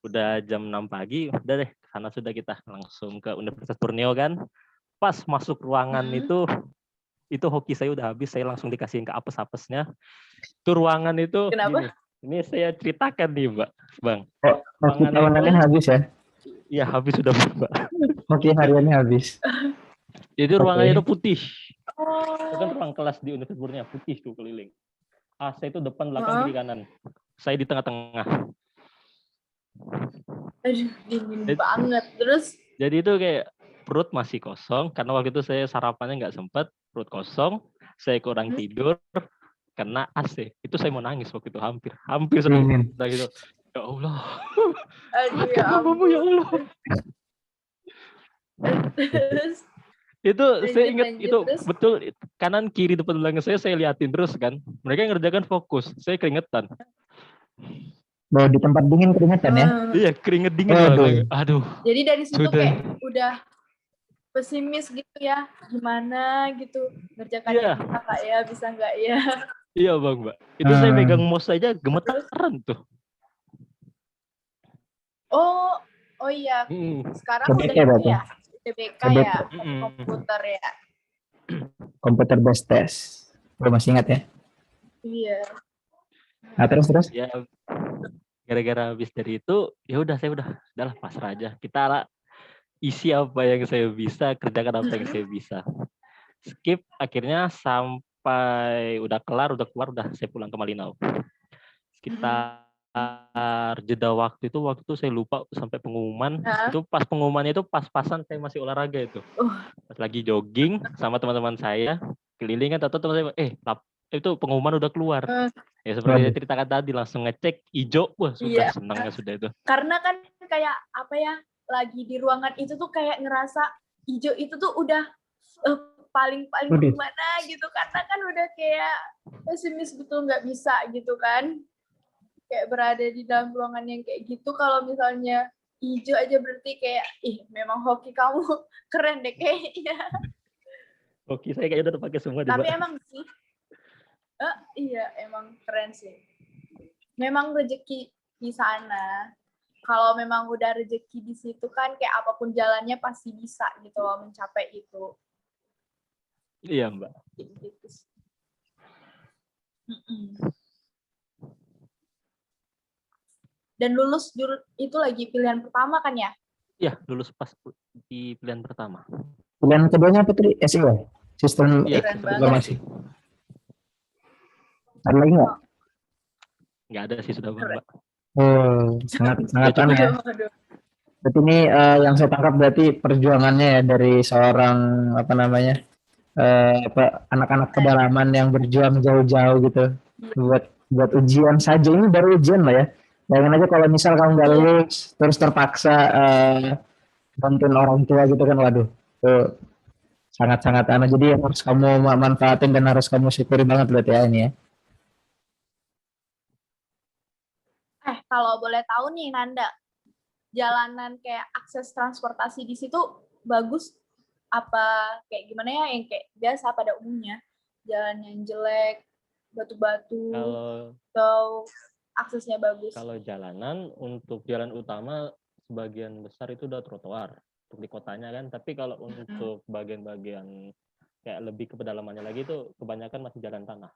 [SPEAKER 3] udah jam 6 pagi, udah deh, sana sudah kita langsung ke Universitas Borneo kan. pas masuk ruangan
[SPEAKER 4] Hmm.
[SPEAKER 3] itu hoki saya udah habis, saya langsung dikasihin ke apes-apesnya. Itu ruangan itu
[SPEAKER 4] Kenapa?
[SPEAKER 3] gini, ini saya ceritakan nih Mbak, Bang.
[SPEAKER 1] Oh, hoki
[SPEAKER 3] Ruangan
[SPEAKER 1] tahunannya
[SPEAKER 3] itu,
[SPEAKER 1] habis ya?
[SPEAKER 3] ya habis sudah Mbak.
[SPEAKER 1] Hoki hariannya habis.
[SPEAKER 3] Jadi ruangannya itu
[SPEAKER 1] Oke.
[SPEAKER 3] putih. Itu kan
[SPEAKER 4] Oh,
[SPEAKER 3] ruang kelas di Universitas Murnia, putih tuh keliling. AC itu depan, belakang,
[SPEAKER 4] heeh.
[SPEAKER 3] kiri, kanan. Saya di tengah-tengah.
[SPEAKER 4] Aduh, dingin
[SPEAKER 3] Jadi
[SPEAKER 4] banget. Terus,
[SPEAKER 3] jadi itu kayak perut masih kosong, karena waktu itu saya sarapannya nggak sempet, perut kosong, saya kurang
[SPEAKER 4] hmm,
[SPEAKER 3] tidur, kena AC. Itu saya mau nangis waktu itu, hampir
[SPEAKER 1] Dingin.
[SPEAKER 3] sudah gitu. Ya Allah,
[SPEAKER 4] aduh ya
[SPEAKER 3] kuatkan hambamu ya
[SPEAKER 4] ampun.
[SPEAKER 3] Allah.
[SPEAKER 4] Terus,
[SPEAKER 3] Itu saya
[SPEAKER 4] lanjut,
[SPEAKER 3] ingat
[SPEAKER 4] lanjut.
[SPEAKER 3] itu
[SPEAKER 4] Terus,
[SPEAKER 3] betul, kanan kiri depan belakang saya liatin terus kan. Mereka ngerjakan fokus, saya keringetan.
[SPEAKER 1] Bahwa di tempat dingin keringetan ya?
[SPEAKER 3] Iya, keringet dingin
[SPEAKER 1] Waduh.
[SPEAKER 3] Bang. Aduh,
[SPEAKER 4] jadi dari situ
[SPEAKER 3] sudah.
[SPEAKER 4] kayak udah pesimis gitu ya. Gimana gitu. Ngerjakannya
[SPEAKER 3] Iya,
[SPEAKER 4] bisa nggak ya? Bisa nggak ya?
[SPEAKER 3] iya Bang, Mbak. Itu saya megang
[SPEAKER 1] Hmm.
[SPEAKER 3] mouse aja
[SPEAKER 4] Terus,
[SPEAKER 3] gemetaran tuh.
[SPEAKER 4] oh, oh iya.
[SPEAKER 3] Mm,
[SPEAKER 4] Sekarang udah
[SPEAKER 1] KBK
[SPEAKER 4] ini
[SPEAKER 1] berarti.
[SPEAKER 4] ya. UTBK
[SPEAKER 1] KBK.
[SPEAKER 4] ya.
[SPEAKER 3] mm.
[SPEAKER 4] Komputer ya.
[SPEAKER 1] Computer based test. Gue masih ingat ya.
[SPEAKER 4] Iya.
[SPEAKER 1] Nah, terus.
[SPEAKER 3] Ya, gara-gara habis dari itu, ya udah saya udahlah pasrah aja. Kita lah isi apa yang saya bisa, kerjakan apa yang saya bisa. Skip, akhirnya sampai udah keluar, udah saya pulang ke Malinau. Sekitar jeda waktu itu saya lupa sampai pengumuman.
[SPEAKER 4] Hah?
[SPEAKER 3] Itu pas pengumumannya itu pas-pasan saya masih olahraga itu. Pas lagi jogging sama teman-teman saya, keliling kan, atau teman saya, itu pengumuman udah keluar.
[SPEAKER 4] Eh,
[SPEAKER 3] Ya seperti saya
[SPEAKER 1] Waduh.
[SPEAKER 3] ceritakan tadi, langsung ngecek hijau, wah sudah,
[SPEAKER 4] iya.
[SPEAKER 3] senangnya sudah itu.
[SPEAKER 4] Karena kan kayak apa ya, lagi di ruangan itu tuh kayak ngerasa hijau itu tuh udah paling
[SPEAKER 1] Waduh.
[SPEAKER 4] gimana gitu, karena kan udah kayak pesimis betul nggak bisa gitu kan, kayak berada di dalam ruangan yang kayak gitu. Kalau misalnya hijau aja berarti kayak memang hoki kamu keren deh kayaknya.
[SPEAKER 3] Oke, saya kayaknya udah terpakai semua deh,
[SPEAKER 4] Tapi
[SPEAKER 3] Mbak.
[SPEAKER 4] emang sih iya emang keren sih, memang rezeki di sana. Kalau memang udah rezeki di situ kan kayak apapun jalannya pasti bisa gitu loh mencapai itu.
[SPEAKER 3] Iya, Mbak.
[SPEAKER 4] Gitu. Dan lulus itu lagi pilihan pertama kan ya?
[SPEAKER 3] Iya, lulus pas di pilihan pertama.
[SPEAKER 1] Pilihan keduanya apa tadi? SI ya? Sistem
[SPEAKER 3] Iya,
[SPEAKER 4] Keren banget.
[SPEAKER 1] informasi. Ada lagi nggak?
[SPEAKER 3] Nggak ada sih, sudah Bang, Mbak.
[SPEAKER 1] Oh, sangat
[SPEAKER 3] Ya cukup.
[SPEAKER 1] ya.
[SPEAKER 4] Aduh.
[SPEAKER 1] Berarti ini yang saya tangkap berarti perjuangannya ya dari seorang apa namanya anak-anak pedalaman yang berjuang jauh-jauh gitu buat ujian saja. Ini baru ujian lah ya. Bayangin aja kalau misal kamu nggak
[SPEAKER 4] Iya.
[SPEAKER 1] lulus terus terpaksa bantuin orang tua gitu kan, waduh, tuh sangat-sangat aneh. Jadi harus kamu manfaatin dan harus kamu syukuri banget berarti ya ini ya.
[SPEAKER 4] Kalau boleh tahu nih Nanda, jalanan kayak akses transportasi di situ bagus apa kayak gimana ya, yang kayak biasa pada umumnya? Jalan yang jelek, batu-batu, atau aksesnya bagus?
[SPEAKER 3] Kalau jalanan, untuk jalan utama sebagian besar itu udah trotoar untuk di kotanya kan, tapi kalau untuk bagian-bagian kayak lebih ke pedalamannya lagi itu kebanyakan masih jalan tanah.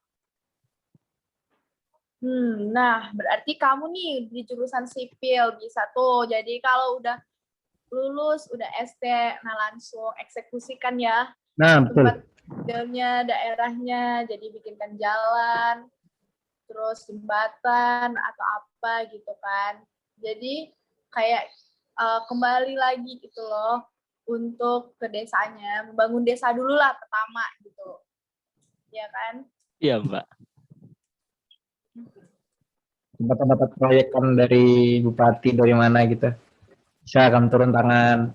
[SPEAKER 4] Nah, berarti kamu nih di jurusan sipil bisa tuh. Jadi kalau udah lulus, udah ST, nah langsung eksekusikan ya.
[SPEAKER 1] Nah, betul.
[SPEAKER 4] Tempat tinggalnya, daerahnya, jadi bikinkan jalan, terus jembatan atau apa gitu kan. Jadi kayak kembali lagi gitu loh untuk ke desanya, membangun desa dulu lah pertama gitu. Ya kan?
[SPEAKER 3] Iya, Mbak.
[SPEAKER 1] Dapat proyekan dari bupati dari mana gitu. Bisa akan turun tangan.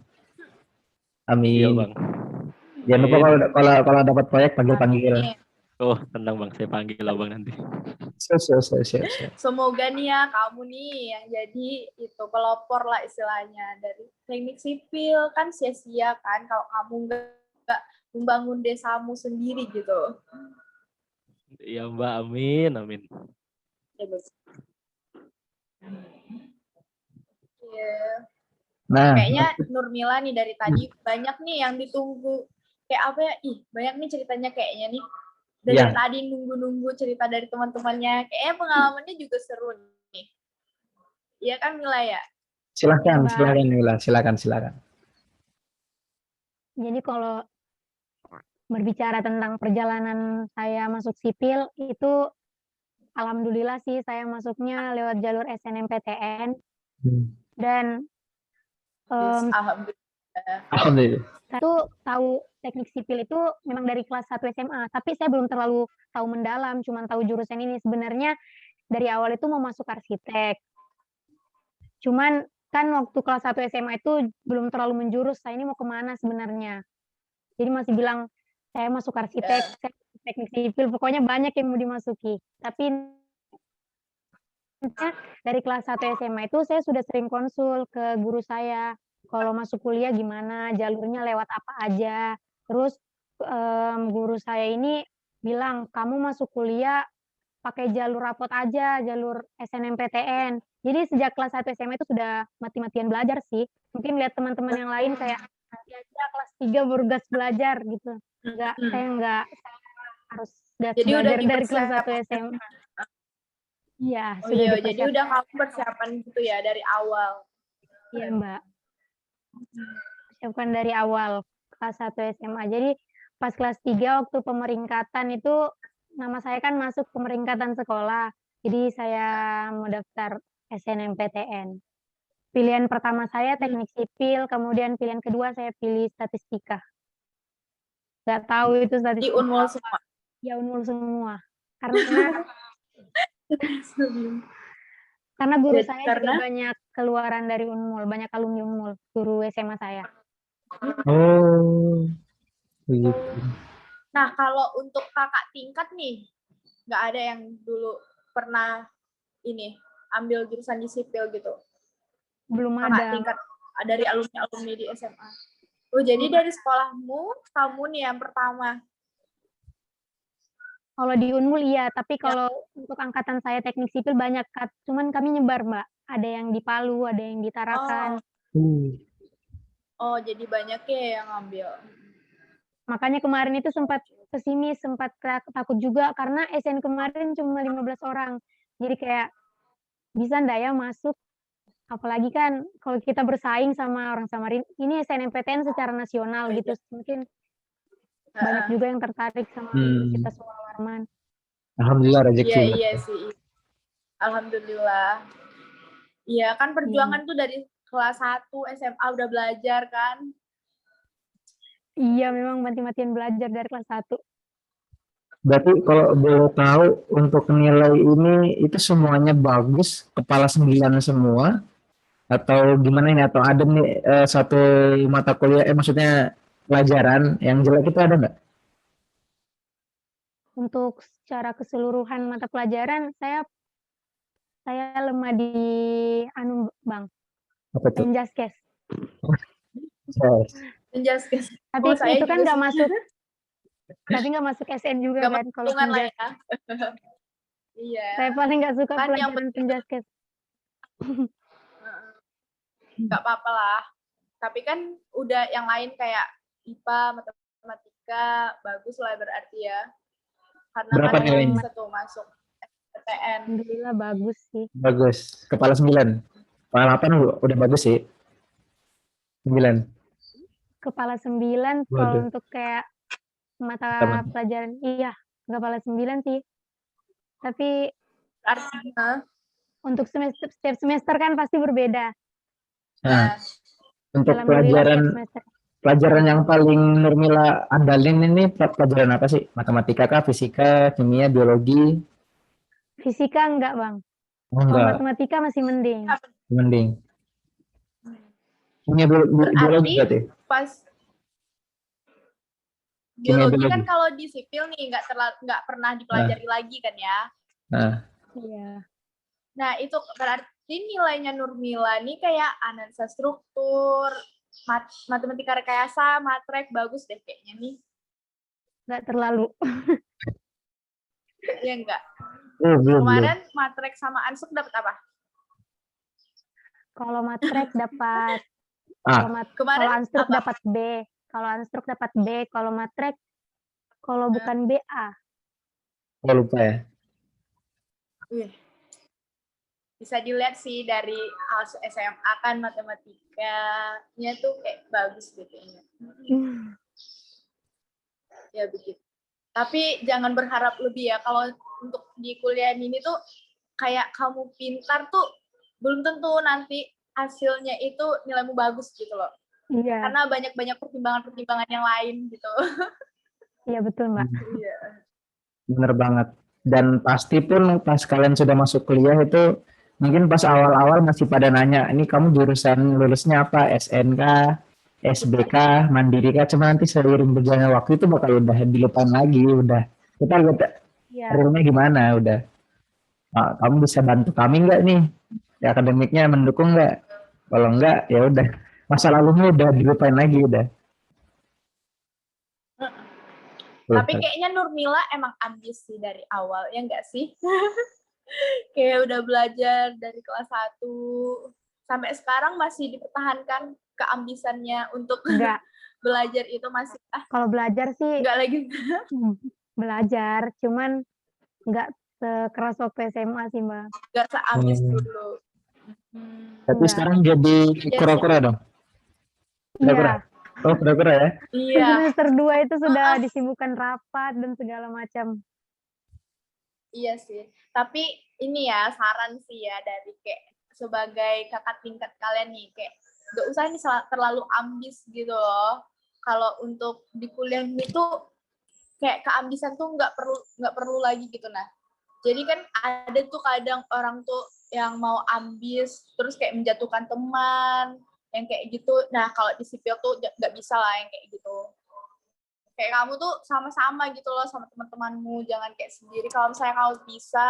[SPEAKER 1] Amin.
[SPEAKER 3] Iya, Bang.
[SPEAKER 1] Jangan lupa kalau dapat proyek panggil.
[SPEAKER 3] Oh, tenang Bang, saya panggil Abang nanti.
[SPEAKER 1] Siap.
[SPEAKER 4] Semoga nih ya kamu nih yang jadi itu pelopor lah istilahnya dari teknik sipil. Kan sia-sia kan kalau kamu nggak membangun desamu sendiri gitu.
[SPEAKER 3] Iya Mbak, amin.
[SPEAKER 4] Yeah.
[SPEAKER 1] Nah,
[SPEAKER 4] kayaknya Nurmila nih dari tadi banyak nih yang ditunggu kayak apa ya? Ih, banyak nih ceritanya kayaknya nih. Dari
[SPEAKER 1] Iya.
[SPEAKER 4] tadi nunggu-nunggu cerita dari teman-temannya. Kayaknya pengalamannya juga seru nih. Iya kan Mila ya?
[SPEAKER 1] Silakan,
[SPEAKER 5] Mbak.
[SPEAKER 1] silakan Mila, silakan, silakan.
[SPEAKER 5] Jadi kalau berbicara tentang perjalanan saya masuk sipil itu alhamdulillah sih saya masuknya lewat jalur SNMPTN
[SPEAKER 1] Hmm.
[SPEAKER 5] dan
[SPEAKER 4] Yes,
[SPEAKER 5] em,
[SPEAKER 4] alhamdulillah.
[SPEAKER 1] Alhamdulillah.
[SPEAKER 5] saya tuh tahu teknik sipil itu memang dari kelas 1 SMA, tapi saya belum terlalu tahu mendalam, cuma tahu jurusan ini. Sebenarnya dari awal itu mau masuk arsitek. Cuman kan waktu kelas 1 SMA itu belum terlalu menjurus, saya ini mau kemana sebenarnya. Jadi masih bilang, saya masuk arsitek, saya masuk teknik sipil, pokoknya banyak yang mau dimasuki. Tapi dari kelas 1 SMA itu saya sudah sering konsul ke guru saya, kalau masuk kuliah gimana, jalurnya lewat apa aja. Terus guru saya ini bilang, kamu masuk kuliah pakai jalur rapot aja, jalur SNMPTN. Jadi sejak kelas 1 SMA itu sudah mati-matian belajar sih. Mungkin lihat teman-teman yang lain kayak nanti aja kelas 3 baru gas belajar gitu. Saya enggak, saya harus gas
[SPEAKER 4] Jadi udah
[SPEAKER 5] belajar dari kelas 1
[SPEAKER 4] dipersiapkan.
[SPEAKER 5] SMA. Iya,
[SPEAKER 4] Oh
[SPEAKER 5] sudah
[SPEAKER 4] iya, jadi
[SPEAKER 5] dipersiapkan.
[SPEAKER 4] udah kamu persiapan gitu ya dari awal.
[SPEAKER 5] Iya, Mbak. Persiapkan dari awal kelas 1 SMA. Jadi pas kelas 3 waktu pemeringkatan itu nama saya kan masuk pemeringkatan sekolah. Jadi saya mau daftar SNMPTN. Pilihan pertama saya teknik sipil, kemudian pilihan kedua saya pilih statistika. Nggak tahu itu
[SPEAKER 4] Di
[SPEAKER 5] statistika.
[SPEAKER 4] Unmul semua.
[SPEAKER 5] Ya Unmul semua. Karena guru
[SPEAKER 4] Ya,
[SPEAKER 5] saya
[SPEAKER 4] karena?
[SPEAKER 5] juga banyak keluaran dari Unmul, banyak alumni Unmul, guru SMA saya.
[SPEAKER 1] Oh, begitu.
[SPEAKER 4] Nah, kalau untuk kakak tingkat nih, nggak ada yang dulu pernah ini ambil jurusan di sipil gitu.
[SPEAKER 5] Belum
[SPEAKER 4] Kakak
[SPEAKER 5] ada.
[SPEAKER 4] tingkat dari alumni di SMA. Oh, jadi dari sekolahmu, kamu nih yang pertama.
[SPEAKER 5] Kalau di Unmul iya, tapi kalau untuk angkatan saya teknik sipil banyak, cuman kami nyebar, Mbak. Ada yang di Palu, ada yang di Tarakan.
[SPEAKER 4] Oh, jadi banyak ya yang ngambil.
[SPEAKER 5] Makanya kemarin itu sempat pesimis, sempat takut juga karena SN kemarin cuma 15 orang. Jadi kayak bisa ndak ya masuk? Apalagi kan kalau kita bersaing sama orang Samarinda, ini SNMPTN secara nasional gitu, mungkin banyak juga yang tertarik sama Universitas Muhammad Warman.
[SPEAKER 1] Alhamdulillah rezeki.
[SPEAKER 4] Iya sih. Alhamdulillah. Iya kan perjuangan tuh dari kelas 1 SMA udah belajar kan.
[SPEAKER 5] Iya, memang mati-matian belajar dari kelas 1.
[SPEAKER 1] Berarti kalau boleh tahu untuk nilai ini itu semuanya bagus, kepala 9 semua atau gimana ini, atau ada nih satu mata kuliah maksudnya pelajaran yang jelek itu ada nggak?
[SPEAKER 5] Untuk secara keseluruhan mata pelajaran saya lemah di Bang.
[SPEAKER 1] Apa tuh?
[SPEAKER 5] Penjaskes.
[SPEAKER 4] Penjaskes.
[SPEAKER 5] Tapi itu kan nggak masuk. Tapi nggak masuk SN juga kan kalau penjaskes.
[SPEAKER 4] Ya. Iya.
[SPEAKER 5] Saya paling nggak suka
[SPEAKER 4] kan
[SPEAKER 5] pelajaran penjaskes.
[SPEAKER 4] Nggak apa-apa lah. Tapi kan udah yang lain kayak IPA, matematika, bagus lah berarti ya. Karena
[SPEAKER 1] berapa
[SPEAKER 4] kan
[SPEAKER 1] nilainya?
[SPEAKER 4] bisa tuh masuk PTN.
[SPEAKER 5] Alhamdulillah bagus sih.
[SPEAKER 1] Bagus. Kepala 9. Kepala 8 udah bagus sih. 9.
[SPEAKER 5] Kepala 9 kalau untuk kayak mata pelajaran, iya, kepala 9 sih. Tapi
[SPEAKER 4] artinya
[SPEAKER 5] untuk setiap semester kan pasti berbeda.
[SPEAKER 1] Nah, untuk pelajaran yang paling Nurmila andalin ini pelajaran apa sih? Matematika kah, fisika, kimia, biologi?
[SPEAKER 5] Fisika enggak, Bang.
[SPEAKER 1] Oh,
[SPEAKER 5] kalau
[SPEAKER 1] enggak.
[SPEAKER 5] matematika masih mending.
[SPEAKER 1] Mending. Kimia biologi berarti?
[SPEAKER 4] Pas biologi kan kalau di sipil nih nggak pernah dipelajari lagi kan ya.
[SPEAKER 5] Iya.
[SPEAKER 4] Nah itu berarti nilainya Nurmila nih kayak analisa struktur, matematika rekayasa, matrek bagus deh kayaknya nih.
[SPEAKER 5] Nggak terlalu.
[SPEAKER 4] Iya enggak.
[SPEAKER 1] Kemarin
[SPEAKER 4] matrek sama ansuk dapat apa?
[SPEAKER 5] Kalau matrek dapat
[SPEAKER 1] kalau
[SPEAKER 5] ansuk dapat B. Kalau unstruck dapat B, kalau matrek kalau bukan B A.
[SPEAKER 1] Oh, lupa ya.
[SPEAKER 4] Wih, bisa dilihat sih dari SMA kan matematikanya tuh kayak bagus gitu ya. Ya begitu. Tapi jangan berharap lebih ya, kalau untuk di kuliah ini tuh kayak kamu pintar tuh belum tentu nanti hasilnya itu nilaimu bagus gitu loh.
[SPEAKER 5] Iya,
[SPEAKER 4] Karena banyak-banyak pertimbangan-pertimbangan yang lain gitu.
[SPEAKER 5] iya betul Mbak.
[SPEAKER 4] Iya.
[SPEAKER 1] Bener banget. Dan pasti pun pas kalian sudah masuk kuliah itu mungkin pas awal-awal masih pada nanya, ini kamu jurusan lulusnya apa? SNK, SBK, Mandiri kah? Cuma nanti seiring berjalannya waktu itu bakal udah dilupain lagi, udah. Kita lihat
[SPEAKER 5] Iya,
[SPEAKER 1] realnya gimana, udah. Ah, kamu bisa bantu kami nggak nih? Ya, akademiknya mendukung nggak? Kalau nggak, ya udah. Masa lalunya udah dilupain lagi, udah.
[SPEAKER 4] Tapi kayaknya Nurmila emang ambis sih dari awal, ya enggak sih? Kayak udah belajar dari kelas 1 sampai sekarang masih dipertahankan keambisannya untuk
[SPEAKER 5] enggak.
[SPEAKER 4] belajar itu masih
[SPEAKER 5] Kalau belajar sih
[SPEAKER 4] enggak lagi.
[SPEAKER 5] belajar, cuman enggak sekeras waktu SMA sih Mbak.
[SPEAKER 4] Enggak seambis
[SPEAKER 1] Hmm.
[SPEAKER 4] dulu.
[SPEAKER 1] Tapi
[SPEAKER 5] Enggak.
[SPEAKER 1] sekarang jadi
[SPEAKER 4] Iya
[SPEAKER 1] kura-kura dong? Kura-kura?
[SPEAKER 5] Iya,
[SPEAKER 1] Oh, kura-kura ya?
[SPEAKER 4] Iya.
[SPEAKER 5] semester 2 itu sudah disibukkan rapat dan segala macam.
[SPEAKER 4] Iya sih. Tapi ini ya saran sih ya dari kayak sebagai kakak tingkat kalian nih, kayak gak usah nih terlalu ambis gitu loh. Kalau untuk di kuliah ini tuh kayak keambisan tuh nggak perlu lagi gitu. Nah, jadi kan ada tuh kadang orang tuh yang mau ambis terus kayak menjatuhkan teman yang kayak gitu. Nah, kalau di sipil tuh nggak bisa lah yang kayak gitu. Kayak kamu tuh sama-sama gitu loh sama teman-temanmu, jangan kayak sendiri. Kalau misalnya kamu bisa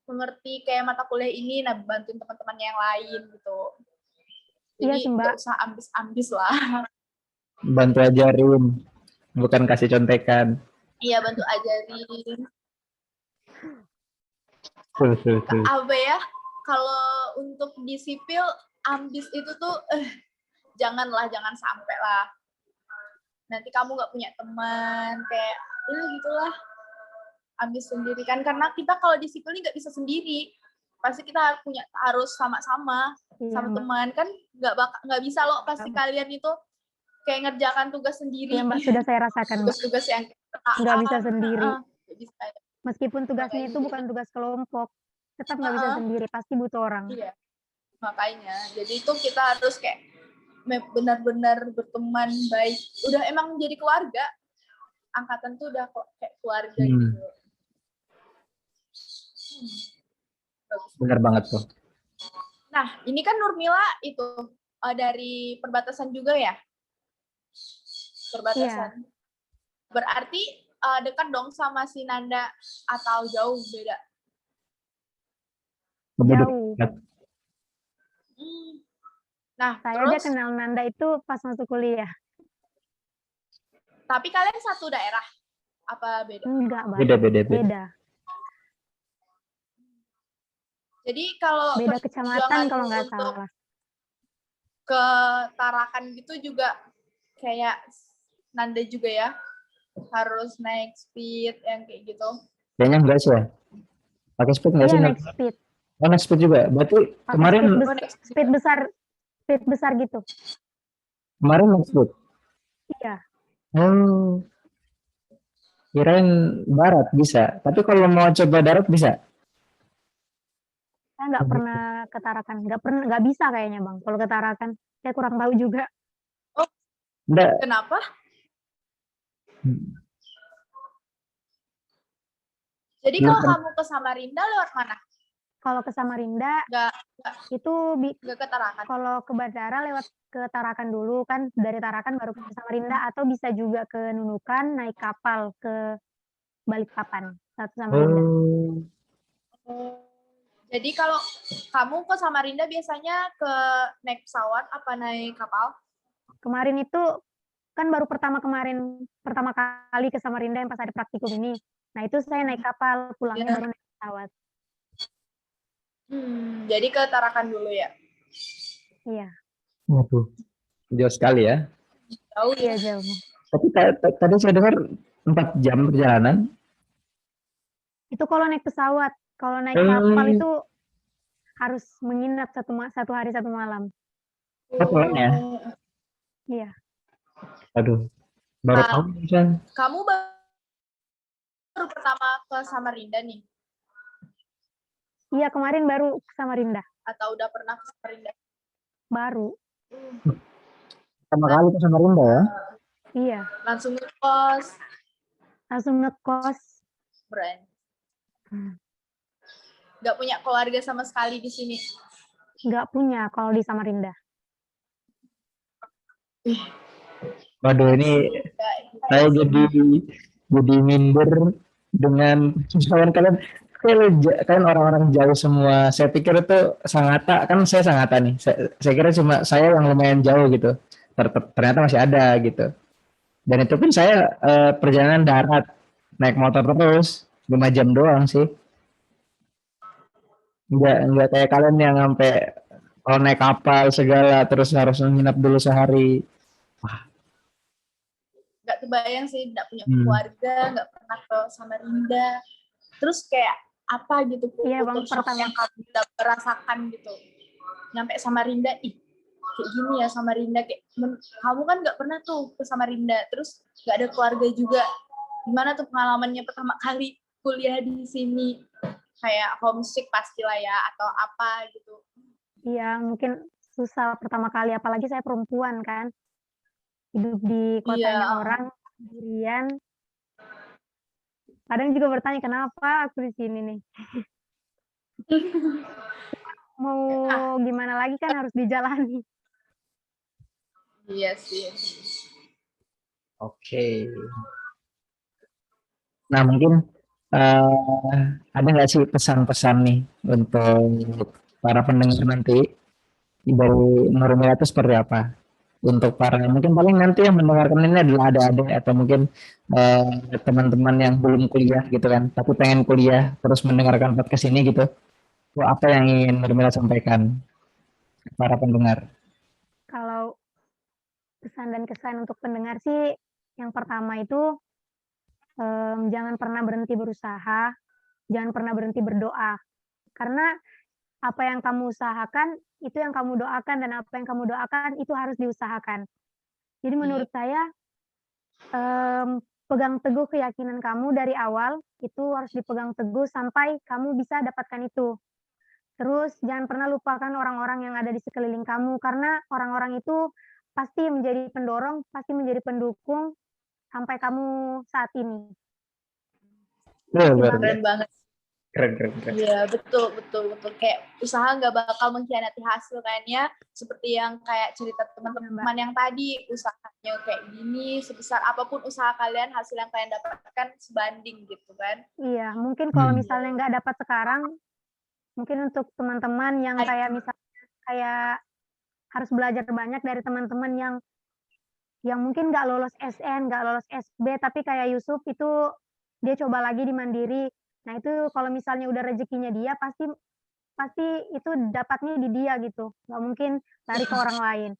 [SPEAKER 4] mengerti kayak mata kuliah ini, nah bantuin teman-teman yang lain gitu.
[SPEAKER 5] Iya
[SPEAKER 4] Jadi
[SPEAKER 5] sih, Mbak.
[SPEAKER 4] nggak usah ambis-ambis lah.
[SPEAKER 1] Bantu ajarin, bukan kasih contekan.
[SPEAKER 4] Iya, bantu ajarin.
[SPEAKER 1] Tuh.
[SPEAKER 4] Apa ya, kalau untuk di sipil ambis itu tuh jangan sampai lah. Nanti kamu nggak punya teman, kayak gitulah, ambis sendiri kan, karena kita kalau di sipil ini nggak bisa sendiri, pasti kita harus sama-sama sama
[SPEAKER 5] Mbak.
[SPEAKER 4] teman kan, nggak bisa loh pasti kalian itu kayak ngerjakan tugas sendiri.
[SPEAKER 5] Iya Mbak, sudah saya rasakan Mbak.
[SPEAKER 4] Tugas-tugas yang
[SPEAKER 5] Nggak bisa sendiri.
[SPEAKER 4] nggak bisa.
[SPEAKER 5] Meskipun tugasnya itu bukan tugas kelompok, tetap nggak bisa sendiri, pasti butuh orang.
[SPEAKER 4] Iya, makanya jadi itu kita harus kayak benar-benar berteman baik, udah emang jadi keluarga, angkatan tuh udah kok kayak keluarga gitu. Bagus.
[SPEAKER 1] Bener banget tuh.
[SPEAKER 4] Nah, ini kan Nurmila itu dari perbatasan juga ya? Perbatasan. Iya. Berarti dekat dong sama si Nanda atau jauh beda?
[SPEAKER 5] Jauh.
[SPEAKER 4] Nah,
[SPEAKER 5] saya
[SPEAKER 4] terus,
[SPEAKER 5] aja kenal Nanda itu pas masuk kuliah.
[SPEAKER 4] Tapi kalian satu daerah? Apa beda?
[SPEAKER 5] Enggak, Mbak.
[SPEAKER 1] Beda.
[SPEAKER 4] Jadi kalau
[SPEAKER 5] beda kecamatan kalau nggak salah.
[SPEAKER 4] Ke Tarakan gitu juga kayak Nanda juga ya? Harus naik speed yang kayak gitu?
[SPEAKER 1] Kayaknya enggak sih ya? Pakai speed nggak sih?
[SPEAKER 5] Iya, naik speed.
[SPEAKER 1] Oh, naik speed juga? Berarti kemarin
[SPEAKER 5] speed besar gitu.
[SPEAKER 1] Kemarin naik speed?
[SPEAKER 5] Iya.
[SPEAKER 1] Oh, kirain darat bisa. Tapi kalau mau coba darat bisa?
[SPEAKER 5] Saya nggak pernah ke Tarakan, nggak bisa kayaknya Bang. Kalau ke Tarakan, saya kurang tahu juga.
[SPEAKER 4] Oh,
[SPEAKER 1] enggak.
[SPEAKER 4] Kenapa? Jadi kalau kamu ke Samarinda lewat mana?
[SPEAKER 5] Kalau ke Samarinda, itu
[SPEAKER 4] nggak ke Tarakan.
[SPEAKER 5] Kalau ke bandara lewat ke Tarakan dulu kan, dari Tarakan baru ke Samarinda, atau bisa juga ke Nunukan naik kapal ke Balikpapan satu Samarinda.
[SPEAKER 4] Jadi kalau kamu ke Samarinda biasanya naik pesawat apa naik kapal?
[SPEAKER 5] Kemarin itu kan baru pertama kali ke Samarinda yang pas ada praktikum ini. Nah itu saya naik kapal, pulangnya baru naik pesawat.
[SPEAKER 4] Jadi ke Tarakan dulu ya?
[SPEAKER 5] Iya.
[SPEAKER 1] Waduh, jauh sekali ya?
[SPEAKER 4] Jauh ya.
[SPEAKER 5] Iya, jauh.
[SPEAKER 1] Tapi tadi saya dengar 4 jam perjalanan.
[SPEAKER 5] Itu kalau naik pesawat. Kalau naik kapal
[SPEAKER 1] Eh,
[SPEAKER 5] itu harus menginap satu hari 1 malam.
[SPEAKER 1] kapalnya.
[SPEAKER 5] Iya.
[SPEAKER 1] Aduh, baru
[SPEAKER 4] Nah,
[SPEAKER 1] tahu San.
[SPEAKER 4] kamu baru pertama ke Samarinda nih?
[SPEAKER 5] Iya, kemarin baru ke Samarinda.
[SPEAKER 4] Atau udah pernah ke Samarinda?
[SPEAKER 5] Baru.
[SPEAKER 1] Pertama kali ke Samarinda ya.
[SPEAKER 5] Iya.
[SPEAKER 4] Langsung ngekos,
[SPEAKER 5] Langsung ngekos.
[SPEAKER 4] Bran.
[SPEAKER 5] Hmm.
[SPEAKER 4] Nggak punya keluarga sama sekali di sini.
[SPEAKER 5] Nggak punya kalau di Samarinda.
[SPEAKER 1] Waduh, ini saya jadi minder dengan kawan kalian. Kalian orang-orang jauh semua. Saya pikir itu Sangatta, kan saya Sangatta nih. Saya kira cuma saya yang lumayan jauh gitu. Ternyata masih ada gitu. Dan itu pun saya perjalanan darat, naik motor terus 5 jam doang sih. Enggak kayak kalian yang sampai kalau naik kapal segala terus harus menginap dulu sehari.
[SPEAKER 4] Nggak terbayang sih, nggak punya
[SPEAKER 1] Hmm.
[SPEAKER 4] keluarga, nggak pernah ke Samarinda. Terus kayak apa gitu
[SPEAKER 5] Iya, Bang,
[SPEAKER 4] culture shock
[SPEAKER 5] pertama.
[SPEAKER 4] yang kamu rasakan gitu. Nyampe Samarinda, ih kayak gini ya Samarinda. Kayak kamu kan nggak pernah tuh ke Samarinda, terus nggak ada keluarga juga. Gimana tuh pengalamannya pertama kali kuliah di sini? Kayak homesick pastilah ya, atau apa gitu.
[SPEAKER 5] Iya, mungkin susah pertama kali. Apalagi saya perempuan kan. Hidup di kotanya
[SPEAKER 4] Iya.
[SPEAKER 5] orang, sendirian. Kadang juga bertanya, kenapa aku di sini nih? Mau gimana lagi kan harus dijalani.
[SPEAKER 4] Iya sih.
[SPEAKER 1] Oke. Nah, mungkin ada nggak sih pesan-pesan nih untuk para pendengar nanti dari Nurmila itu seperti apa? Untuk para mungkin paling nanti yang mendengarkan ini adalah adik-adik atau mungkin teman-teman yang belum kuliah gitu kan, tapi pengen kuliah terus mendengarkan podcast ini gitu. Wah, apa yang ingin Nurmila sampaikan ke para pendengar?
[SPEAKER 5] Kalau pesan dan kesan untuk pendengar sih, yang pertama itu jangan pernah berhenti berusaha, jangan pernah berhenti berdoa. Karena apa yang kamu usahakan, itu yang kamu doakan, dan apa yang kamu doakan, itu harus diusahakan. Jadi menurut saya, pegang teguh keyakinan kamu dari awal, itu harus dipegang teguh sampai kamu bisa dapatkan itu. Terus jangan pernah lupakan orang-orang yang ada di sekeliling kamu, karena orang-orang itu pasti menjadi pendorong, pasti menjadi pendukung sampai kamu saat ini. Itu sih, Bang.
[SPEAKER 4] Keren banget.
[SPEAKER 1] Keren.
[SPEAKER 4] Iya, betul. Kayak usaha nggak bakal mengkhianati hasil kan ya. Seperti yang kayak cerita teman-teman yang tadi, usahanya kayak gini, sebesar apapun usaha kalian, hasil yang kalian dapatkan sebanding gitu kan.
[SPEAKER 5] Iya, mungkin kalau misalnya nggak dapat sekarang, mungkin untuk teman-teman yang kayak misalnya kayak harus belajar banyak dari teman-teman yang mungkin nggak lolos SN, nggak lolos SB, tapi kayak Yusuf itu dia coba lagi di Mandiri. Nah itu kalau misalnya udah rezekinya dia, pasti itu dapatnya di dia gitu. Nggak mungkin lari ke orang lain.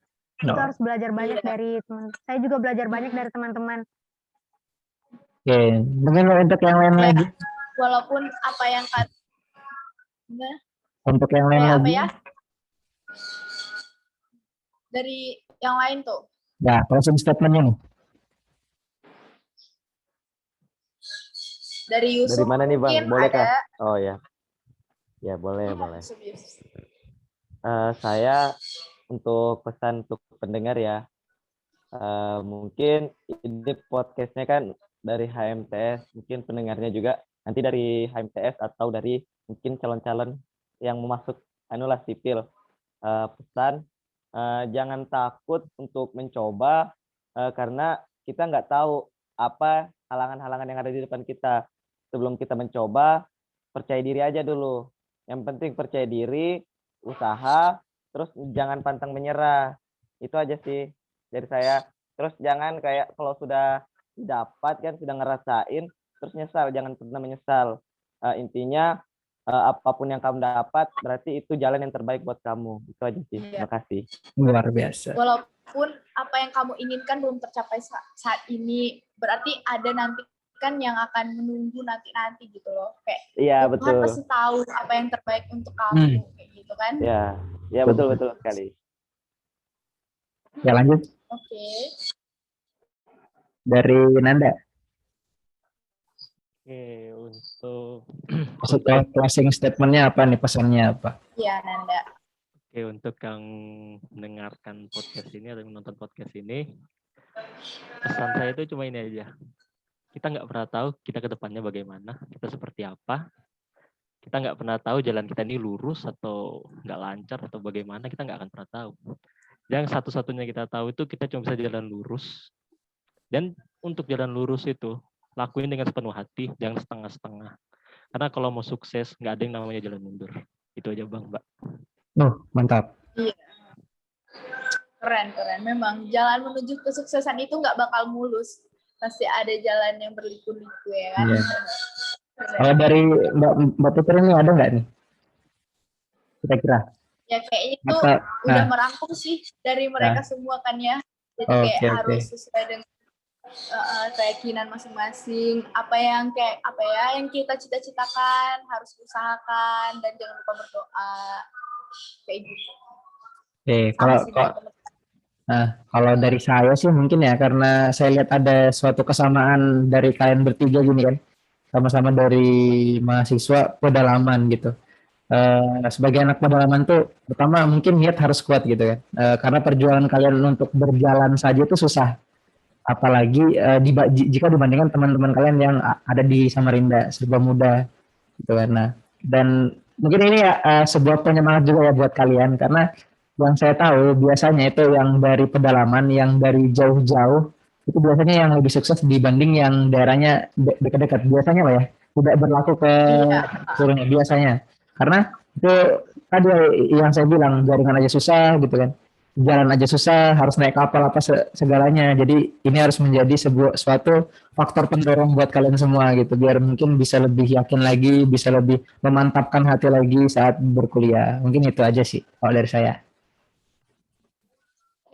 [SPEAKER 5] Itu harus belajar banyak dari teman. Saya juga belajar banyak dari teman-teman.
[SPEAKER 1] Oke, mungkin untuk yang lain
[SPEAKER 4] Ya,
[SPEAKER 1] lagi.
[SPEAKER 4] walaupun apa yang
[SPEAKER 1] Untuk yang lain
[SPEAKER 4] kayak apa
[SPEAKER 1] lagi.
[SPEAKER 4] ya? Dari yang lain tuh.
[SPEAKER 1] Ya, closing statement-nya nih.
[SPEAKER 4] Dari Yusuf
[SPEAKER 2] Dari mana nih, Bang?
[SPEAKER 4] mungkin
[SPEAKER 2] Boleh
[SPEAKER 4] ada.
[SPEAKER 2] kah? Oh ya. Ya, boleh.
[SPEAKER 4] Yusuf.
[SPEAKER 2] Saya untuk pesan untuk pendengar ya, mungkin ini podcastnya kan dari HMTS, mungkin pendengarnya juga nanti dari HMTS atau dari mungkin calon-calon yang mau masuk sipil. Pesan, jangan takut untuk mencoba, karena kita nggak tahu apa halangan-halangan yang ada di depan kita. Sebelum kita mencoba, percaya diri aja dulu. Yang penting percaya diri, usaha, terus jangan pantang menyerah. Itu aja sih dari saya. Terus jangan kayak kalau sudah dapat kan, sudah ngerasain, terus nyesal. Jangan pernah menyesal. Intinya apapun yang kamu dapat, berarti itu jalan yang terbaik buat kamu. Itu aja sih. Terima kasih.
[SPEAKER 1] Luar biasa.
[SPEAKER 4] Walaupun pun apa yang kamu inginkan belum tercapai saat ini, berarti ada nanti kan yang akan menunggu nanti gitu loh. Kayak
[SPEAKER 2] Iya,
[SPEAKER 4] Tuhan
[SPEAKER 2] betul.
[SPEAKER 4] pasti tahu apa yang terbaik untuk kamu, kayak gitu kan.
[SPEAKER 2] Ya betul sekali.
[SPEAKER 1] Ya lanjut
[SPEAKER 4] Oke.
[SPEAKER 1] dari Nanda.
[SPEAKER 3] Oke, untuk
[SPEAKER 1] Maksudnya closing statement-nya apa nih, pesannya apa?
[SPEAKER 4] Iya, Nanda.
[SPEAKER 3] Oke, untuk yang mendengarkan podcast ini atau menonton podcast ini, pesan saya itu cuma ini aja. Kita nggak pernah tahu kita ke depannya bagaimana, kita seperti apa. Kita nggak pernah tahu jalan kita ini lurus atau nggak lancar atau bagaimana, kita nggak akan pernah tahu. Yang satu-satunya kita tahu itu kita cuma bisa jalan lurus. Dan untuk jalan lurus itu, lakuin dengan sepenuh hati, jangan setengah-setengah. Karena kalau mau sukses, nggak ada yang namanya jalan mundur. Itu aja Bang, Mbak.
[SPEAKER 1] Mantap.
[SPEAKER 4] Iya. Keren. Memang jalan menuju kesuksesan itu nggak bakal mulus. Pasti ada jalan yang berliku-liku ya kan.
[SPEAKER 1] Iya.
[SPEAKER 4] Keren.
[SPEAKER 1] Kalau dari Mbak Putri ini ada nggak nih? Kira-kira?
[SPEAKER 4] Ya kayaknya itu
[SPEAKER 1] Atau,
[SPEAKER 4] udah merangkum sih dari mereka semua kan ya. Jadi kayak
[SPEAKER 1] Oke.
[SPEAKER 4] harus sesuai dengan keyakinan masing-masing. Apa yang kita cita-citakan harus usahakan dan jangan lupa berdoa. Kayak gitu.
[SPEAKER 1] Oke,
[SPEAKER 4] Sama sih dari teman-teman.
[SPEAKER 1] kalau dari saya sih mungkin ya, karena saya lihat ada suatu kesamaan dari kalian bertiga gini kan, sama-sama dari mahasiswa pedalaman gitu. Sebagai anak pedalaman tuh, pertama mungkin niat harus kuat gitu kan, karena perjuangan kalian untuk berjalan saja itu susah, apalagi jika dibandingkan teman-teman kalian yang ada di Samarinda, serba muda gitu kan. Nah, dan mungkin ini ya sebuah penyemangat juga ya buat kalian, karena yang saya tahu biasanya itu yang dari pedalaman, yang dari jauh-jauh itu biasanya yang lebih sukses dibanding yang daerahnya dekat-dekat. Biasanya lah ya, tidak berlaku ke
[SPEAKER 4] Iya.
[SPEAKER 1] seluruhnya biasanya. Karena itu tadi yang saya bilang, jaringan aja susah gitu kan. Jalan aja susah, harus naik kapal apa segalanya. Jadi ini harus menjadi suatu faktor pendorong buat kalian semua gitu, biar mungkin bisa lebih yakin lagi, bisa lebih memantapkan hati lagi saat berkuliah. Mungkin itu aja sih kalau dari saya.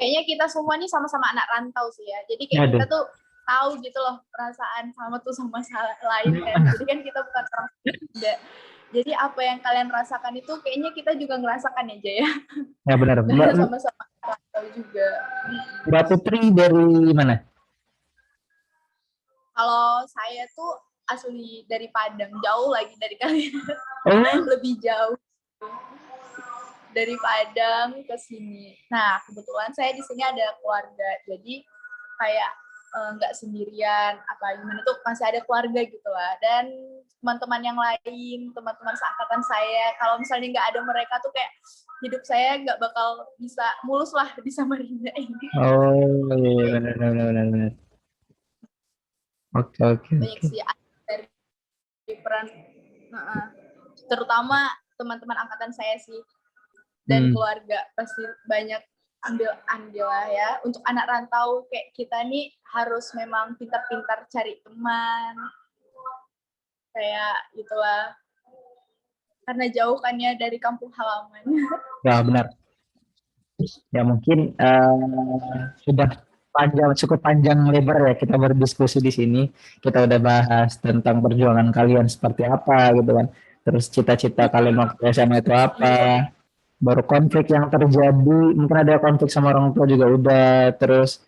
[SPEAKER 4] Kayaknya kita semua nih sama-sama anak rantau sih ya. Jadi kayak
[SPEAKER 1] Aduh.
[SPEAKER 4] kita tuh tahu gitu loh perasaan sama tuh sama lain kan. Jadi kan kita bukan orang beda. Jadi apa yang kalian rasakan itu kayaknya kita juga ngerasakan aja ya.
[SPEAKER 1] Ya benar.
[SPEAKER 4] Sama-sama rantau juga.
[SPEAKER 1] Mbak Putri dari mana?
[SPEAKER 4] Kalau saya tuh asli dari Padang, jauh lagi dari kalian.
[SPEAKER 1] Oh,
[SPEAKER 4] Lebih jauh dari Padang ke sini. Nah, kebetulan saya di sini ada keluarga. Jadi kayak nggak sendirian apa gimana tuh, masih ada keluarga gitu lah. Dan teman-teman yang lain, teman-teman seangkatan saya, kalau misalnya nggak ada mereka tuh kayak hidup saya nggak bakal bisa mulus lah di Samarinda ini.
[SPEAKER 1] oh iya, benar. Oke.
[SPEAKER 4] Banyak sih dari peran, terutama teman-teman angkatan saya sih dan keluarga pasti banyak ambil lah ya. Untuk anak rantau kayak kita nih harus memang pintar-pintar cari teman kayak gitulah, karena jauh kan ya dari kampung halaman.
[SPEAKER 1] Ya benar. Ya mungkin sudah cukup panjang lebar ya kita berdiskusi di sini. Kita udah bahas tentang perjuangan kalian seperti apa gitu kan. Terus cita-cita kalian waktu SMA itu apa. Baru konflik yang terjadi, mungkin ada konflik sama orang tua juga udah. Terus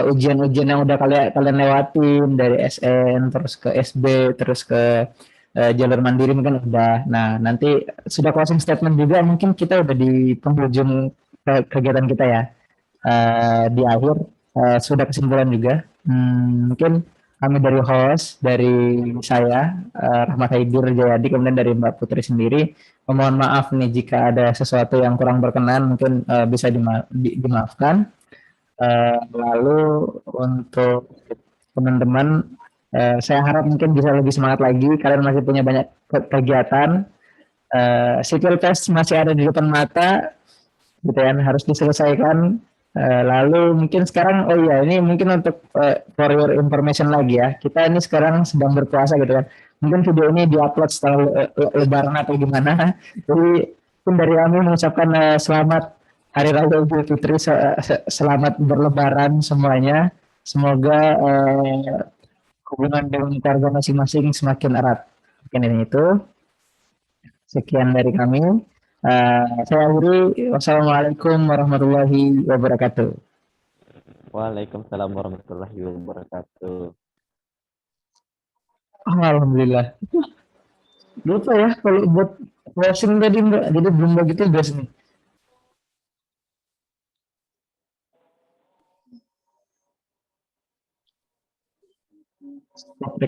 [SPEAKER 1] ujian-ujian yang udah kalian lewatin dari SN terus ke SB terus ke jalur mandiri mungkin udah. Nah, nanti sudah closing statement juga, mungkin kita udah di penghujung kegiatan kita ya. Di akhir sudah kesimpulan juga. Mungkin kami dari host, dari saya Rahmat Haidir Jayadi, kemudian dari Mbak Putri sendiri, memohon maaf nih jika ada sesuatu yang kurang berkenan, mungkin bisa dimaafkan. Lalu untuk teman-teman, saya harap mungkin bisa lebih semangat lagi. Kalian masih punya banyak kegiatan. Sipil test masih ada di depan mata, gitu kan, harus diselesaikan. Lalu mungkin sekarang, oh iya, ini mungkin untuk for your information lagi ya. Kita ini sekarang sedang berpuasa gitu kan. Mungkin video ini diupload setelah Lebaran atau gimana. Jadi mungkin dari kami mengucapkan selamat Hari Raya Idul Fitri. Selamat berlebaran semuanya. Semoga hubungan dengan keluarga masing-masing semakin erat. Mungkin ini itu. Sekian dari kami. Saya akhiri. Wassalamualaikum warahmatullahi wabarakatuh.
[SPEAKER 2] Waalaikumsalam warahmatullahi wabarakatuh.
[SPEAKER 1] Alhamdulillah. Lupa ya kalau buat closing tadi Mbak. Jadi belum bagi tugas nih. Stop